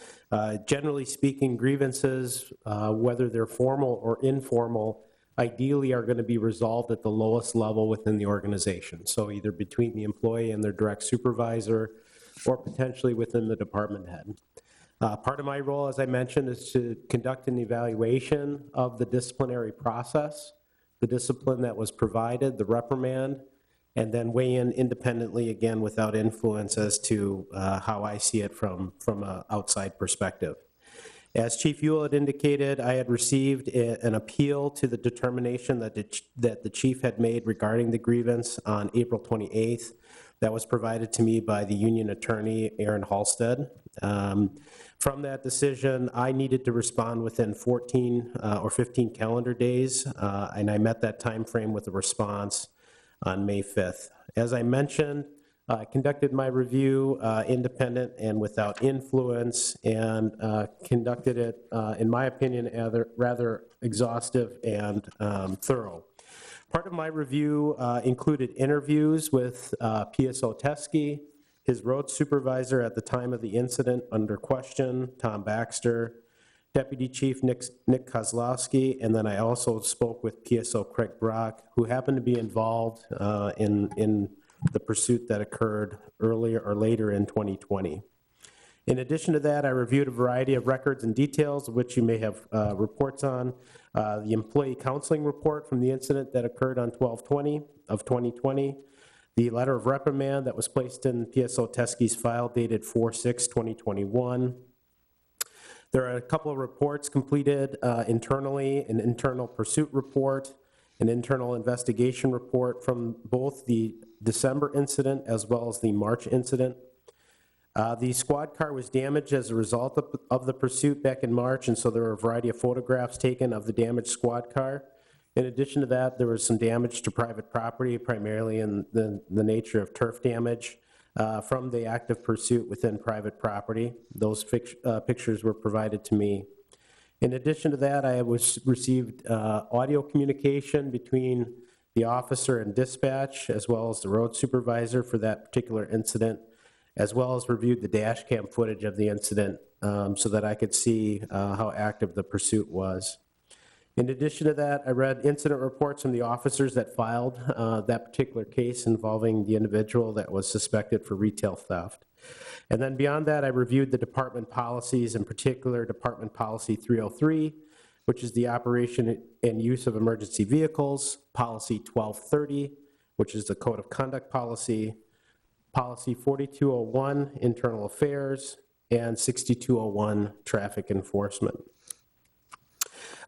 Generally speaking, grievances, whether they're formal or informal, ideally are going to be resolved at the lowest level within the organization. So either between the employee and their direct supervisor, or potentially within the department head. Part of my role, as I mentioned, is to conduct an evaluation of the disciplinary process, the discipline that was provided, the reprimand, and then weigh in independently, again, without influence as to how I see it from an outside perspective. As Chief Ewell had indicated, I had received an appeal to the determination that the chief had made regarding the grievance on April 28th. That was provided to me by the union attorney, Aaron Halstead. From that decision, I needed to respond within 14 or 15 calendar days, and I met that time frame with a response on May 5th. As I mentioned, I conducted my review independent and without influence, and conducted it, in my opinion, rather exhaustive and thorough. Part of my review included interviews with PSO Teskey, his road supervisor at the time of the incident under question, Tom Baxter, Deputy Chief Nick Kozlowski, and then I also spoke with PSO Craig Brock, who happened to be involved in the pursuit that occurred earlier or later in 2020. In addition to that, I reviewed a variety of records and details, of which you may have reports on. The employee counseling report from the incident that occurred on 12/20 of 2020, the letter of reprimand that was placed in PSO Teskey's file dated 4/6/2021. There are a couple of reports completed internally, an internal pursuit report, an internal investigation report from both the December incident as well as the March incident. The squad car was damaged as a result of the pursuit back in March, and so there were a variety of photographs taken of the damaged squad car. In addition to that, there was some damage to private property, primarily in the nature of turf damage from the active pursuit within private property. Those pictures were provided to me. In addition to that, I received audio communication between the officer and dispatch, as well as the road supervisor for that particular incident, as well as reviewed the dash cam footage of the incident so that I could see how active the pursuit was. In addition to that, I read incident reports from the officers that filed that particular case involving the individual that was suspected for retail theft. And then beyond that, I reviewed the department policies, in particular Department Policy 303, which is the operation and use of emergency vehicles, Policy 1230, which is the Code of Conduct Policy, Policy 4201, Internal Affairs, and 6201, Traffic Enforcement.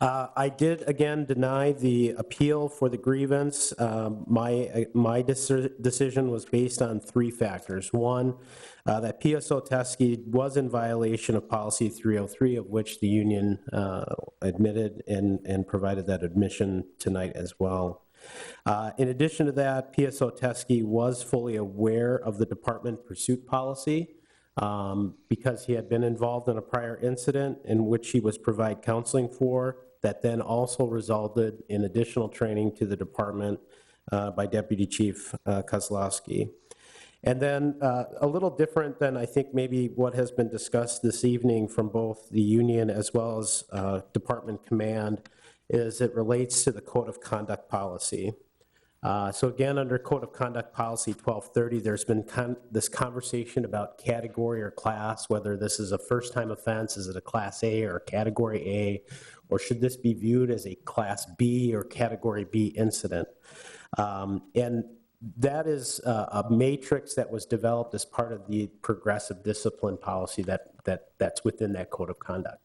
I did, again, deny the appeal for the grievance. My decision was based on three factors. One, that PSO Teskey was in violation of Policy 303, of which the union admitted and provided that admission tonight as well. In addition to that, PSO Teskey was fully aware of the department pursuit policy because he had been involved in a prior incident in which he was provided counseling for, that then also resulted in additional training to the department by Deputy Chief Kozlowski. And then a little different than I think maybe what has been discussed this evening from both the union as well as department command is it relates to the Code of Conduct Policy. So again, under Code of Conduct Policy 1230, there's been this conversation about category or class, whether this is a first-time offense, is it a Class A or a Category A, or should this be viewed as a Class B or Category B incident? And that is a matrix that was developed as part of the progressive discipline policy that's within that Code of Conduct.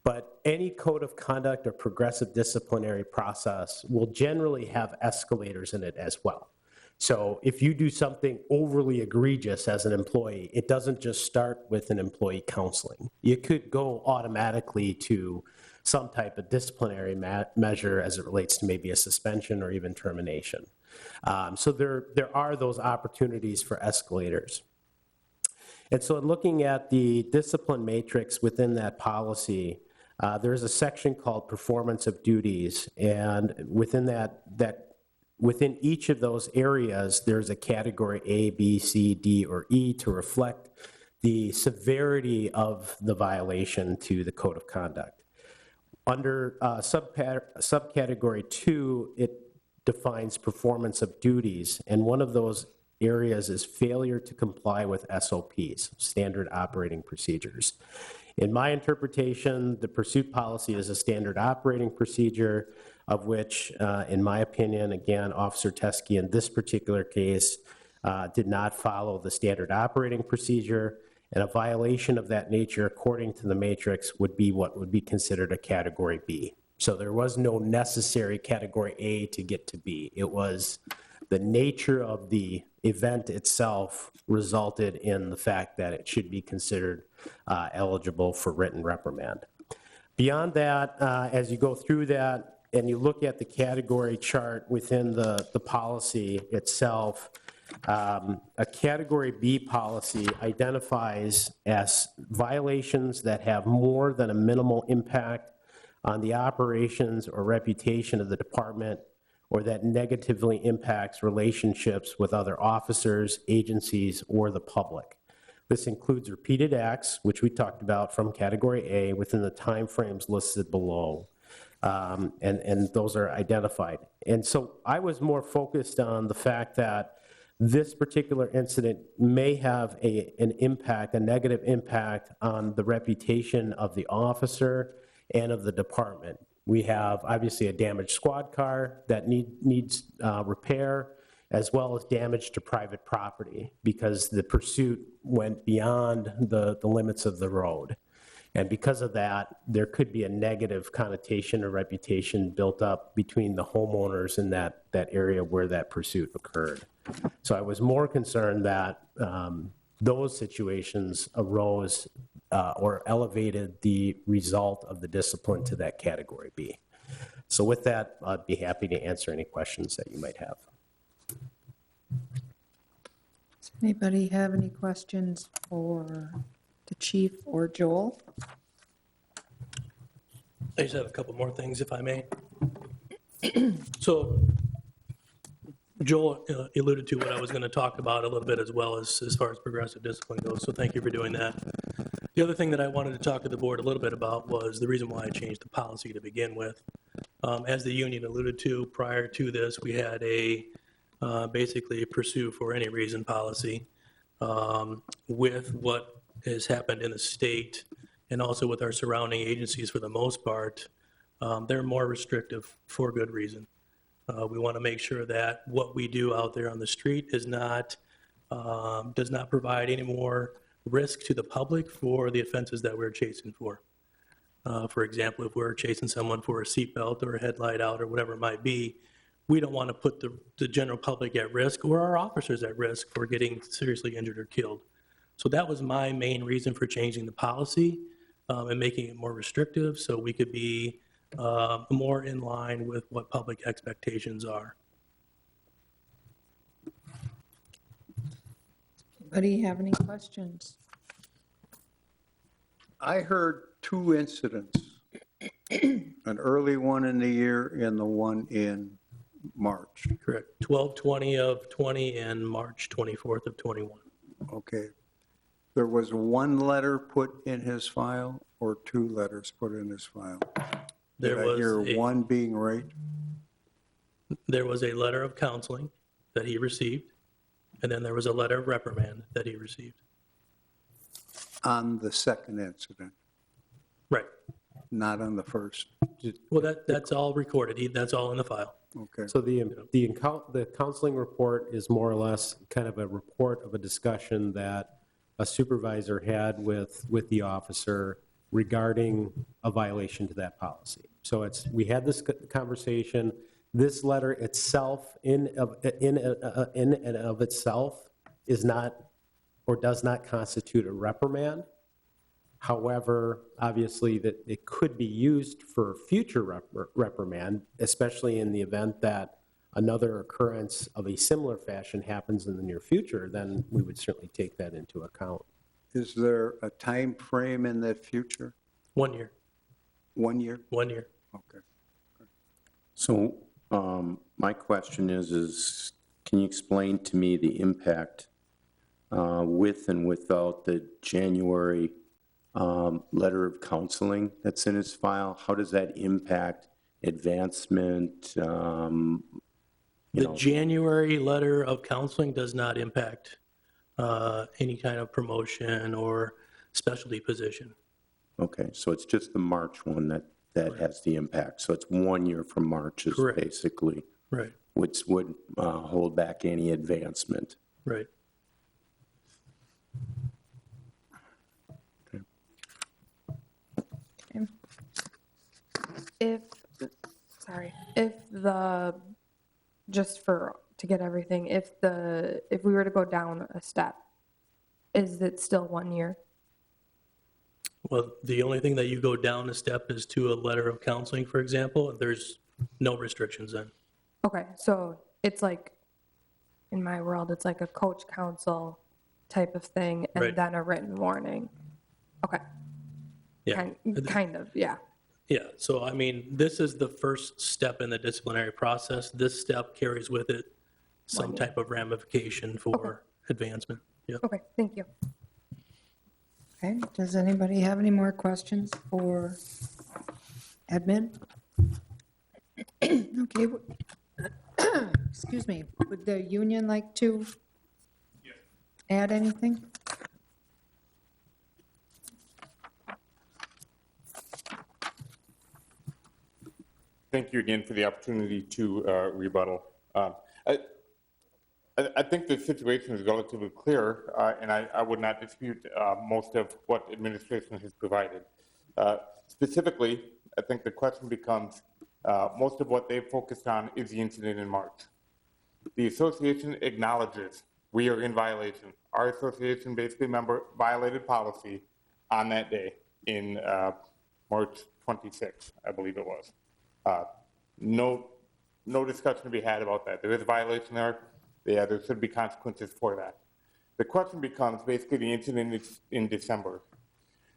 But any code of conduct or progressive disciplinary process will generally have escalators in it as well. So if you do something overly egregious as an employee, it doesn't just start with an employee counseling. You could go automatically to some type of disciplinary measure as it relates to maybe a suspension or even termination. So there are those opportunities for escalators. And so in looking at the discipline matrix within that policy, there's a section called performance of duties, and within within each of those areas, there's a category A, B, C, D, or E to reflect the severity of the violation to the Code of Conduct. Under subcategory 2, it defines performance of duties, and one of those areas is failure to comply with SOPs, standard operating procedures. In my interpretation, the pursuit policy is a standard operating procedure of which, in my opinion, again, Officer Teskey in this particular case did not follow the standard operating procedure, and a violation of that nature, according to the matrix, would be what would be considered a category B. So there was no necessary category A to get to B. It was the nature of the event itself resulted in the fact that it should be considered eligible for written reprimand. Beyond that, as you go through that and you look at the category chart within the policy itself, a category B policy identifies as violations that have more than a minimal impact on the operations or reputation of the department, or that negatively impacts relationships with other officers, agencies, or the public. This includes repeated acts, which we talked about from category A within the timeframes listed below, and those are identified. And so I was more focused on the fact that this particular incident may have an impact, a negative impact on the reputation of the officer and of the department. We have obviously a damaged squad car that needs repair, as well as damage to private property because the pursuit went beyond the limits of the road. And because of that, there could be a negative connotation or reputation built up between the homeowners in that area where that pursuit occurred. So I was more concerned that those situations arose or elevated the result of the discipline to that category B. So with that, I'd be happy to answer any questions that you might have. Does anybody have any questions for the chief or Joel? I just have a couple more things, if I may. So Joel alluded to what I was going to talk about a little bit as well as far as progressive discipline goes, so thank you for doing that. The other thing that I wanted to talk to the board a little bit about was the reason why I changed the policy to begin with. As the union alluded to, prior to this, we had basically a pursue for any reason policy. With what has happened in the state and also with our surrounding agencies for the most part, they're more restrictive for good reason. We want to make sure that what we do out there on the street is not, does not provide any more risk to the public for the offenses that we're chasing for. For example, if we're chasing someone for a seatbelt or a headlight out or whatever it might be, we don't want to put the general public at risk or our officers at risk for getting seriously injured or killed. So that was my main reason for changing the policy and making it more restrictive so we could be more in line with what public expectations are. Anybody have any questions? I heard 2 incidents, an early one in the year and the one in March. Correct. 12/20 of 20 and March 24th of 21. Okay. There was 1 letter put in his file or 2 letters put in his file? There Did I was hear 1 being right? There was a letter of counseling that he received, and then there was a letter of reprimand that he received. On the second incident, Right. not on the first. Well, that's all recorded. That's all in the file. Okay. So the counseling report is more or less kind of a report of a discussion that a supervisor had with the officer regarding a violation to that policy. So we had this conversation. This letter itself, in and of itself, is not or does not constitute a reprimand. However, obviously, that it could be used for future reprimand, especially in the event that another occurrence of a similar fashion happens in the near future, then we would certainly take that into account. Is there a time frame in that future? 1 year. 1 year? 1 year. Okay. So my question is can you explain to me the impact with and without the January letter of counseling that's in his file? How does that impact advancement? The January letter of counseling does not impact any kind of promotion or specialty position. Okay, so it's just the March one that has the impact. So it's 1 year from March is Correct. basically Right. which would hold back any advancement. Right. To get everything, if we were to go down a step, is it still 1 year? Well, the only thing that you go down a step is to a letter of counseling, for example. There's no restrictions then. Okay, so it's like, in my world, it's like a coach counsel type of thing, and Right. then a written warning. Okay, Yeah. kind of, yeah. Yeah, so I mean, this is the first step in the disciplinary process. This step carries with it some type of ramification for advancement. Yeah. Okay, thank you. Okay, does anybody have any more questions for admin? Okay, excuse me, would the union like to add anything? Thank you again for the opportunity to rebuttal. I think the situation is relatively clear, and I would not dispute most of what administration has provided. Specifically, I think the question becomes, most of what they've focused on is the incident in March. The association acknowledges we are in violation. Our association basically violated policy on that day in March 26th, I believe it was. No discussion to be had about that. There is a violation there. Yeah, there should be consequences for that. The question becomes basically the incident in December.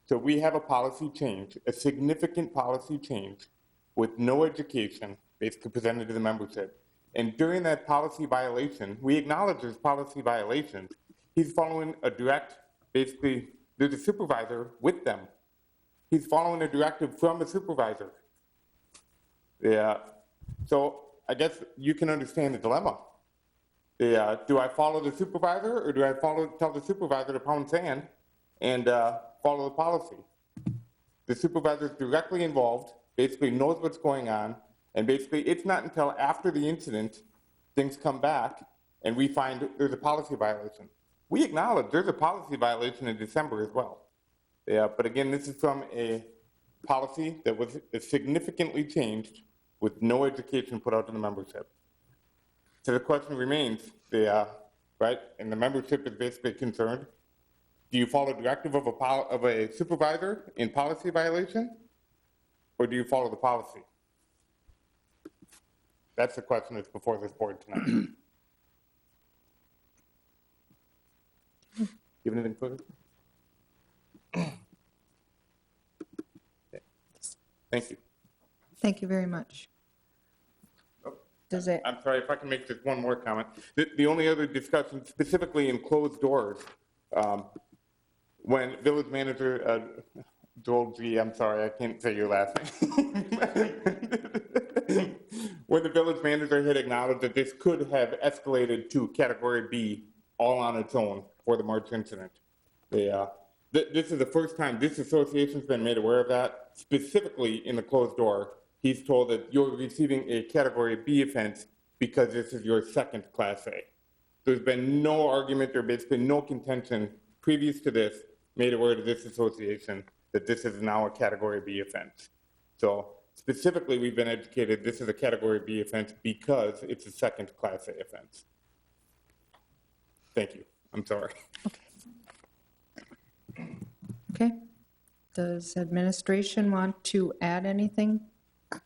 So we have a policy change, a significant policy change with no education basically presented to the membership. And during that policy violation, we acknowledge there's policy violations. He's following a direct, basically, there's a supervisor with them. He's following a directive from the supervisor. Yeah, so I guess you can understand the dilemma. Do I follow the supervisor, or do I tell the supervisor to pound sand and follow the policy? The supervisor is directly involved, basically knows what's going on, and basically it's not until after the incident things come back and we find there's a policy violation. We acknowledge there's a policy violation in December as well. Yeah, but again, this is from a policy that was significantly changed with no education put out to the membership. So the question remains, right, and the membership is basically concerned, do you follow directive of a supervisor in policy violation, or do you follow the policy? That's the question that's before this board tonight. You have anything further? Okay. Thank you. Thank you very much. Does it? I'm sorry, if I can make just one more comment. The only other discussion, specifically in closed doors, when village manager, Joel G., I'm sorry, I can't say your last name. where the village manager had acknowledged that this could have escalated to category B all on its own for the March incident. This is the first time this association's been made aware of that, specifically in the closed door. He's told that you're receiving a category B offense because this is your second Class A. There's been no argument, there's been no contention previous to this made aware to this association that this is now a category B offense. So specifically, we've been educated this is a category B offense because it's a second Class A offense. Thank you. I'm sorry. Okay. Does administration want to add anything? Okay.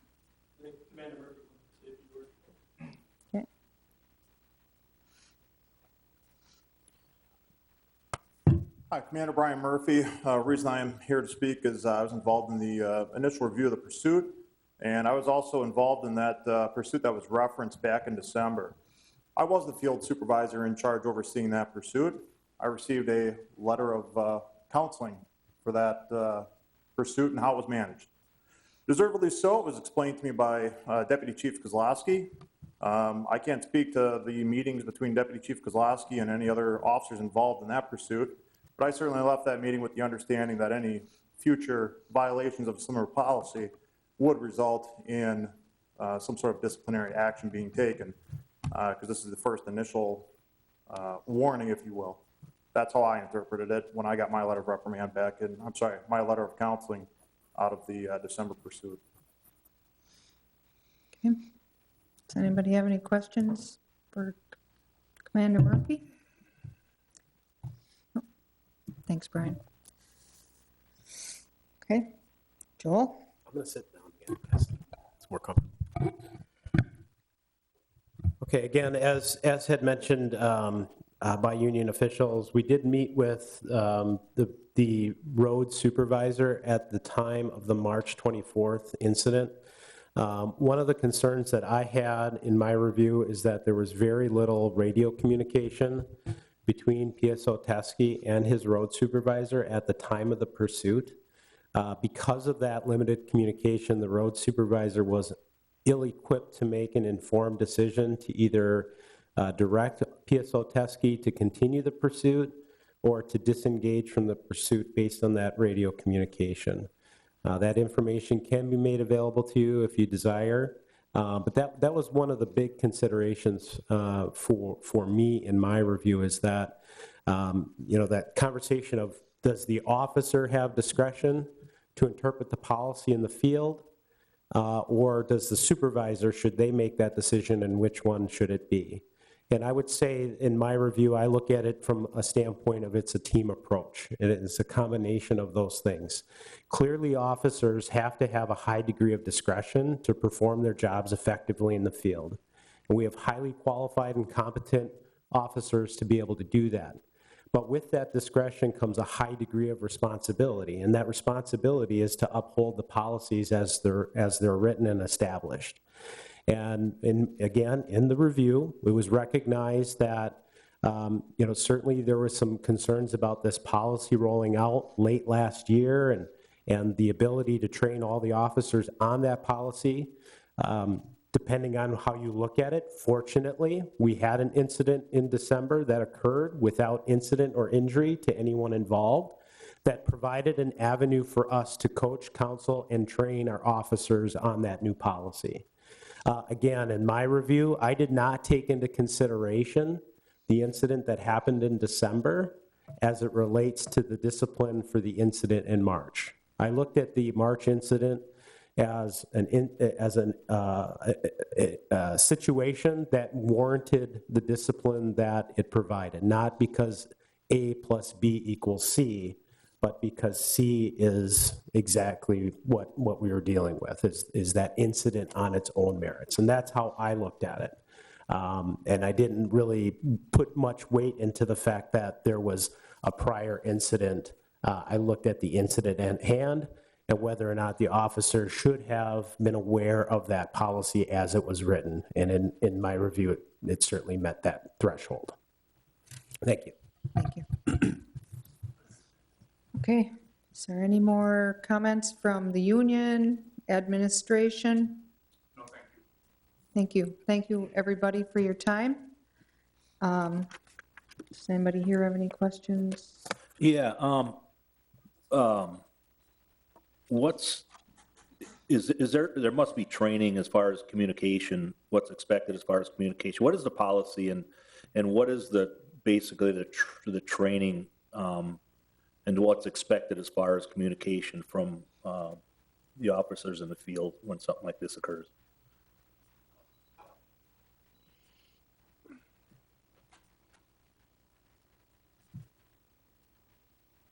Hi, Commander Brian Murphy. Reason I am here to speak is I was involved in the initial review of the pursuit, and I was also involved in that pursuit that was referenced back in December. I was the field supervisor in charge overseeing that pursuit. I received a letter of counseling for that pursuit and how it was managed. Deservedly so, it was explained to me by Deputy Chief Kozlowski. I can't speak to the meetings between Deputy Chief Kozlowski and any other officers involved in that pursuit, but I certainly left that meeting with the understanding that any future violations of similar policy would result in some sort of disciplinary action being taken, because this is the first initial warning, if you will. That's how I interpreted it when I got my letter of reprimand back in, I'm sorry, my letter of counseling out of the December pursuit. Okay. Does anybody have any questions for Commander Murphy? No. Thanks, Brian. Okay. Joel? I'm going to sit down again because it's more comfortable. Okay, again, as had mentioned by union officials, we did meet with the road supervisor at the time of the March 24th incident. One of the concerns that I had in my review is that there was very little radio communication between PSO Teskey and his road supervisor at the time of the pursuit. Because of that limited communication, the road supervisor was ill-equipped to make an informed decision to either direct PSO Teskey to continue the pursuit or to disengage from the pursuit based on that radio communication. That information can be made available to you if you desire, but that was one of the big considerations for me in my review, is that, that conversation of, does the officer have discretion to interpret the policy in the field, or does the supervisor, should they make that decision, and which one should it be? And I would say in my review, I look at it from a standpoint of it's a team approach. It's a combination of those things. Clearly, officers have to have a high degree of discretion to perform their jobs effectively in the field. And we have highly qualified and competent officers to be able to do that. But with that discretion comes a high degree of responsibility, and that responsibility is to uphold the policies as they're written and established. And again, in the review, it was recognized that certainly there were some concerns about this policy rolling out late last year, and the ability to train all the officers on that policy. Depending on how you look at it, fortunately, we had an incident in December that occurred without incident or injury to anyone involved, that provided an avenue for us to coach, counsel, and train our officers on that new policy. Again, in my review, I did not take into consideration the incident that happened in December as it relates to the discipline for the incident in March. I looked at the March incident as a situation that warranted the discipline that it provided, not because A plus B equals C, but because C is exactly what we were dealing with, is that incident on its own merits. And that's how I looked at it. And I didn't really put much weight into the fact that there was a prior incident. I looked at the incident at hand and whether or not the officer should have been aware of that policy as it was written. And in my review, it certainly met that threshold. Thank you. Thank you. Okay, is there any more comments from the union, administration? No, thank Thank you. Thank you, everybody, for your time. Does anybody here have any questions? Yeah, there must be training as far as communication, what's expected as far as communication. What is the policy and what is basically the training, and what's expected as far as communication from, the officers in the field when something like this occurs?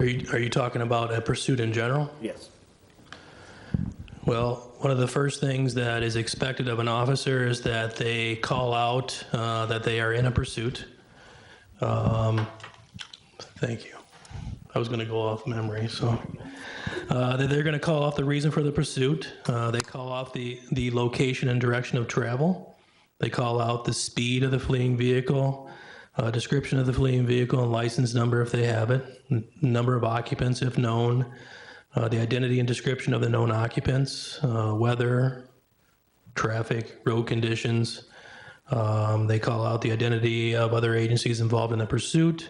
Are you talking about a pursuit in general? Yes. Well, one of the first things that is expected of an officer is that they call out that they are in a pursuit. Thank you. I was going to go off memory, so. That they're going to call off the reason for the pursuit. They call off the location and direction of travel. They call out the speed of the fleeing vehicle, description of the fleeing vehicle and license number if they have it, number of occupants if known, the identity and description of the known occupants, weather, traffic, road conditions. They call out the identity of other agencies involved in the pursuit.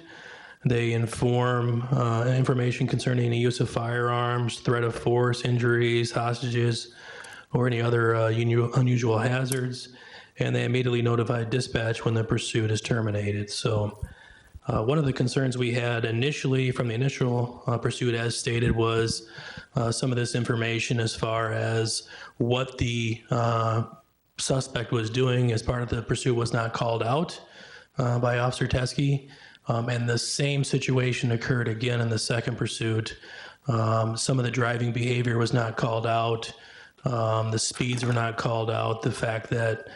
They inform information concerning the use of firearms, threat of force, injuries, hostages, or any other unusual hazards. And they immediately notify dispatch when the pursuit is terminated. So one of the concerns we had initially from the initial pursuit, as stated, was some of this information as far as what the suspect was doing as part of the pursuit was not called out by Officer Teskey. And the same situation occurred again in the second pursuit. Some of the driving behavior was not called out. The speeds were not called out. The fact that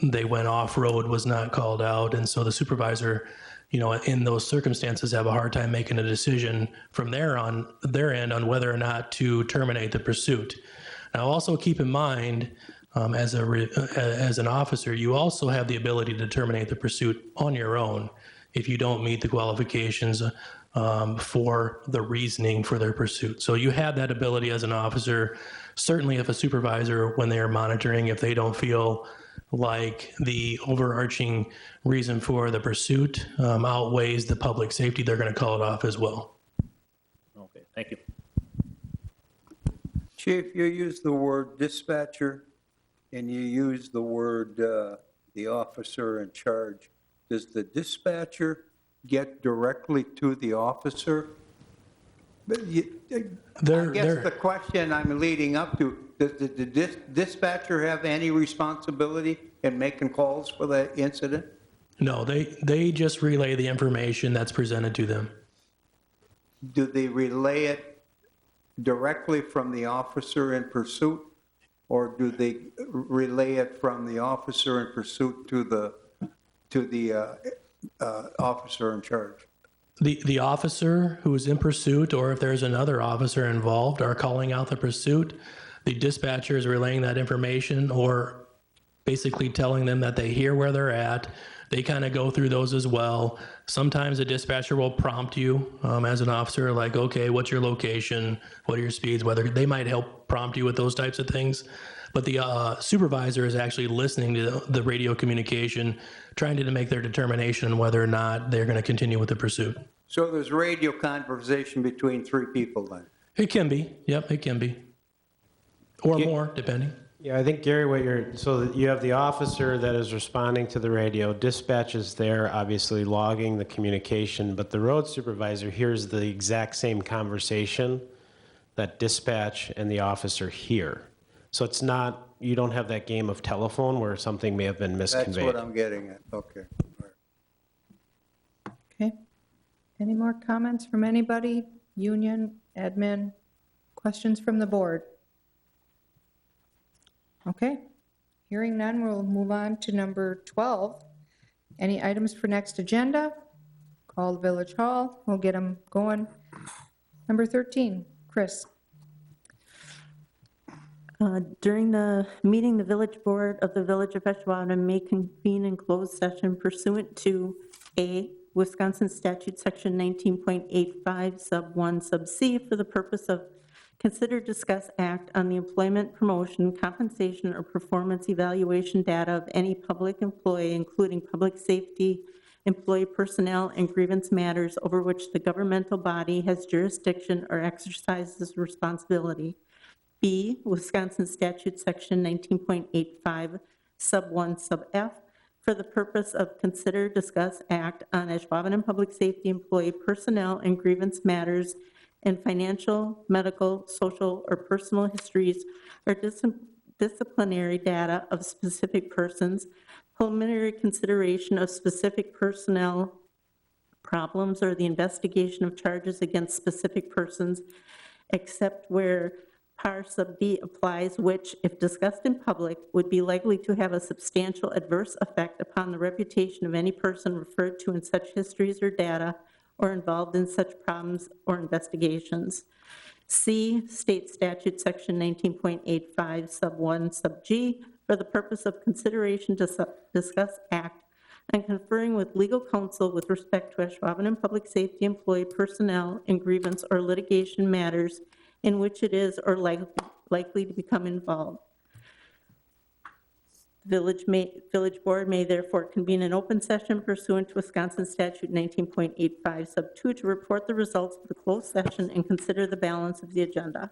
they went off-road was not called out. And so the supervisor, in those circumstances, have a hard time making a decision from their end on whether or not to terminate the pursuit. Now, also keep in mind, as an officer, you also have the ability to terminate the pursuit on your own if you don't meet the qualifications for the reasoning for their pursuit. So you have that ability as an officer. Certainly if a supervisor, when they are monitoring, if they don't feel like the overarching reason for the pursuit outweighs the public safety, they're going to call it off as well. Okay, thank you. Chief, you use the word dispatcher and you use the word the officer in charge. Does the dispatcher get directly to the officer? I guess the question I'm leading up to, does the dispatcher have any responsibility in making calls for that incident? No, they just relay the information that's presented to them. Do they relay it directly from the officer in pursuit, or do they relay it from the officer in pursuit to the officer in charge? The officer who is in pursuit, or if there's another officer involved, are calling out the pursuit. The dispatcher is relaying that information, or basically telling them that they hear where they're at. They kind of go through those as well. Sometimes a dispatcher will prompt you as an officer, like, okay, what's your location? What are your speeds? Whether they might help prompt you with those types of things. But the supervisor is actually listening to the radio communication, trying to make their determination on whether or not they're going to continue with the pursuit. So there's radio conversation between three people then? It can be. Yep, it can be. Or more, depending. Yeah, I think, Gary, so that you have the officer that is responding to the radio, dispatch is there, obviously logging the communication, but the road supervisor hears the exact same conversation that dispatch and the officer hear. So it's not, you don't have that game of telephone where something may have been misconveyed. That's what I'm getting at, okay. Okay. Any more comments from anybody? Union, admin, questions from the board? Okay. Hearing none, we'll move on to number 12. Any items for next agenda? Call the village hall. We'll get them going. Number 13, Chris. During the meeting, the village board of the Village of Ashwaubenon may convene in closed session pursuant to A, Wisconsin statute section 19.85 sub 1 sub C for the purpose of Consider, discuss, act on the employment, promotion, compensation, or performance evaluation data of any public employee, including public safety, employee personnel, and grievance matters over which the governmental body has jurisdiction or exercises responsibility. B, Wisconsin Statute Section 19.85, Sub 1, Sub F, for the purpose of consider, discuss, act on Ashwaubenon Public Safety employee personnel and grievance matters and financial, medical, social, or personal histories or disciplinary data of specific persons, preliminary consideration of specific personnel problems, or the investigation of charges against specific persons, except where Par sub B applies, which, if discussed in public, would be likely to have a substantial adverse effect upon the reputation of any person referred to in such histories or data or involved in such problems or investigations. C, State Statute Section 19.85, Sub 1, Sub G, for the purpose of consideration to discuss, act, and conferring with legal counsel with respect to Ashwaubenon Public Safety employee personnel and grievance or litigation matters in which it is or likely to become involved. Village Board may therefore convene an open session pursuant to Wisconsin Statute 19.85 Sub 2 to report the results of the closed session and consider the balance of the agenda.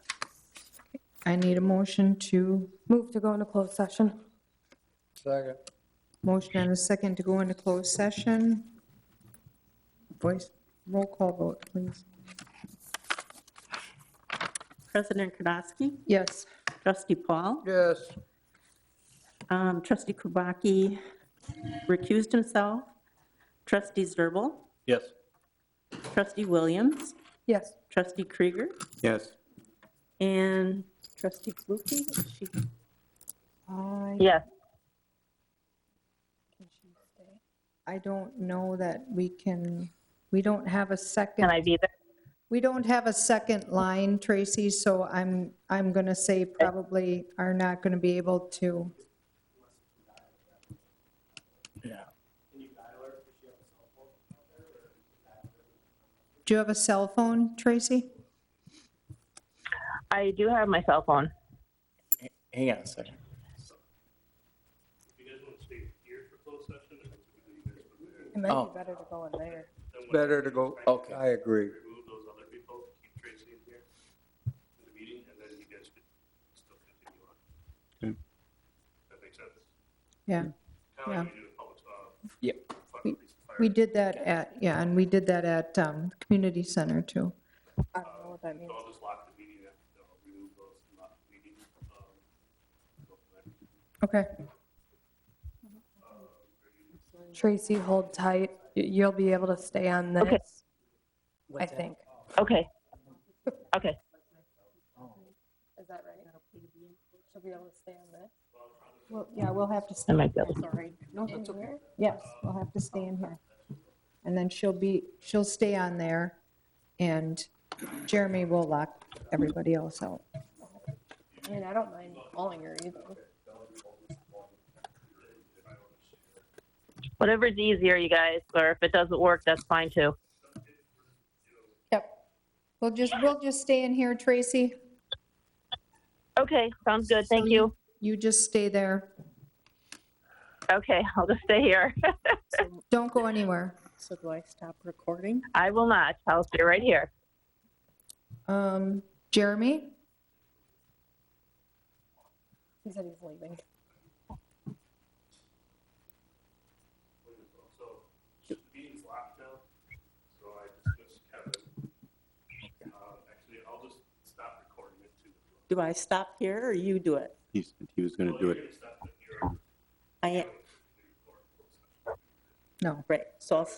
I need a motion to, Move to go into closed session. Second. motion and a second to go into closed session. Voice, roll call vote, please. President Kardasky? Yes. Trustee Paul? Yes. Trustee Kubaki recused himself. Trustee Zerbal? Yes. Trustee Williams? Yes. Trustee Krieger? Yes. And Trustee Flukie? Is she- Yes. I don't know that we don't have a second. Can I be there? We don't have a second line, Tracy, so I'm going to say probably are not going to be able to. Yeah. Do you have a cell phone, Tracy? I do have my cell phone. Hang on a second. It might Oh. be better to go in there. Better to go, Okay. I agree. Remove those other people, keep Tracy in here, in the meeting, and then you guys could still continue on. Okay. That makes sense? Yeah. Kind of Yeah. like we do with public, Yep. fire, police and fire. We did that at, yeah, and we did that at community center too. I don't know what that means. So I'll just lock the meeting, I'll remove those and lock the meeting. Go from there. Okay. Tracy, hold tight. You'll be able to stay on this, Okay. I think. Okay. Okay. Is that right? She'll be able to stay on this? Well, yeah, we'll have to I stay. might be able to. Sorry. No, that's okay. Yes, we'll have to stay in here. And then she'll stay on there, and Jeremy will lock everybody else out. I mean, I don't mind calling her either. Whatever's easier, you guys, or if it doesn't work, that's fine too. Yep. We'll just stay in here, Tracy. Okay, sounds good. Thank you. You just stay there. Okay, I'll just stay here. Don't go anywhere. So do I stop recording? I will not. I'll stay right here. Jeremy? He said he's leaving. So, the meeting's locked now, so I dismissed Kevin. Actually, I'll just stop recording it too. Do I stop here or you do it? He was going to do it. I am. No. Right, so I'll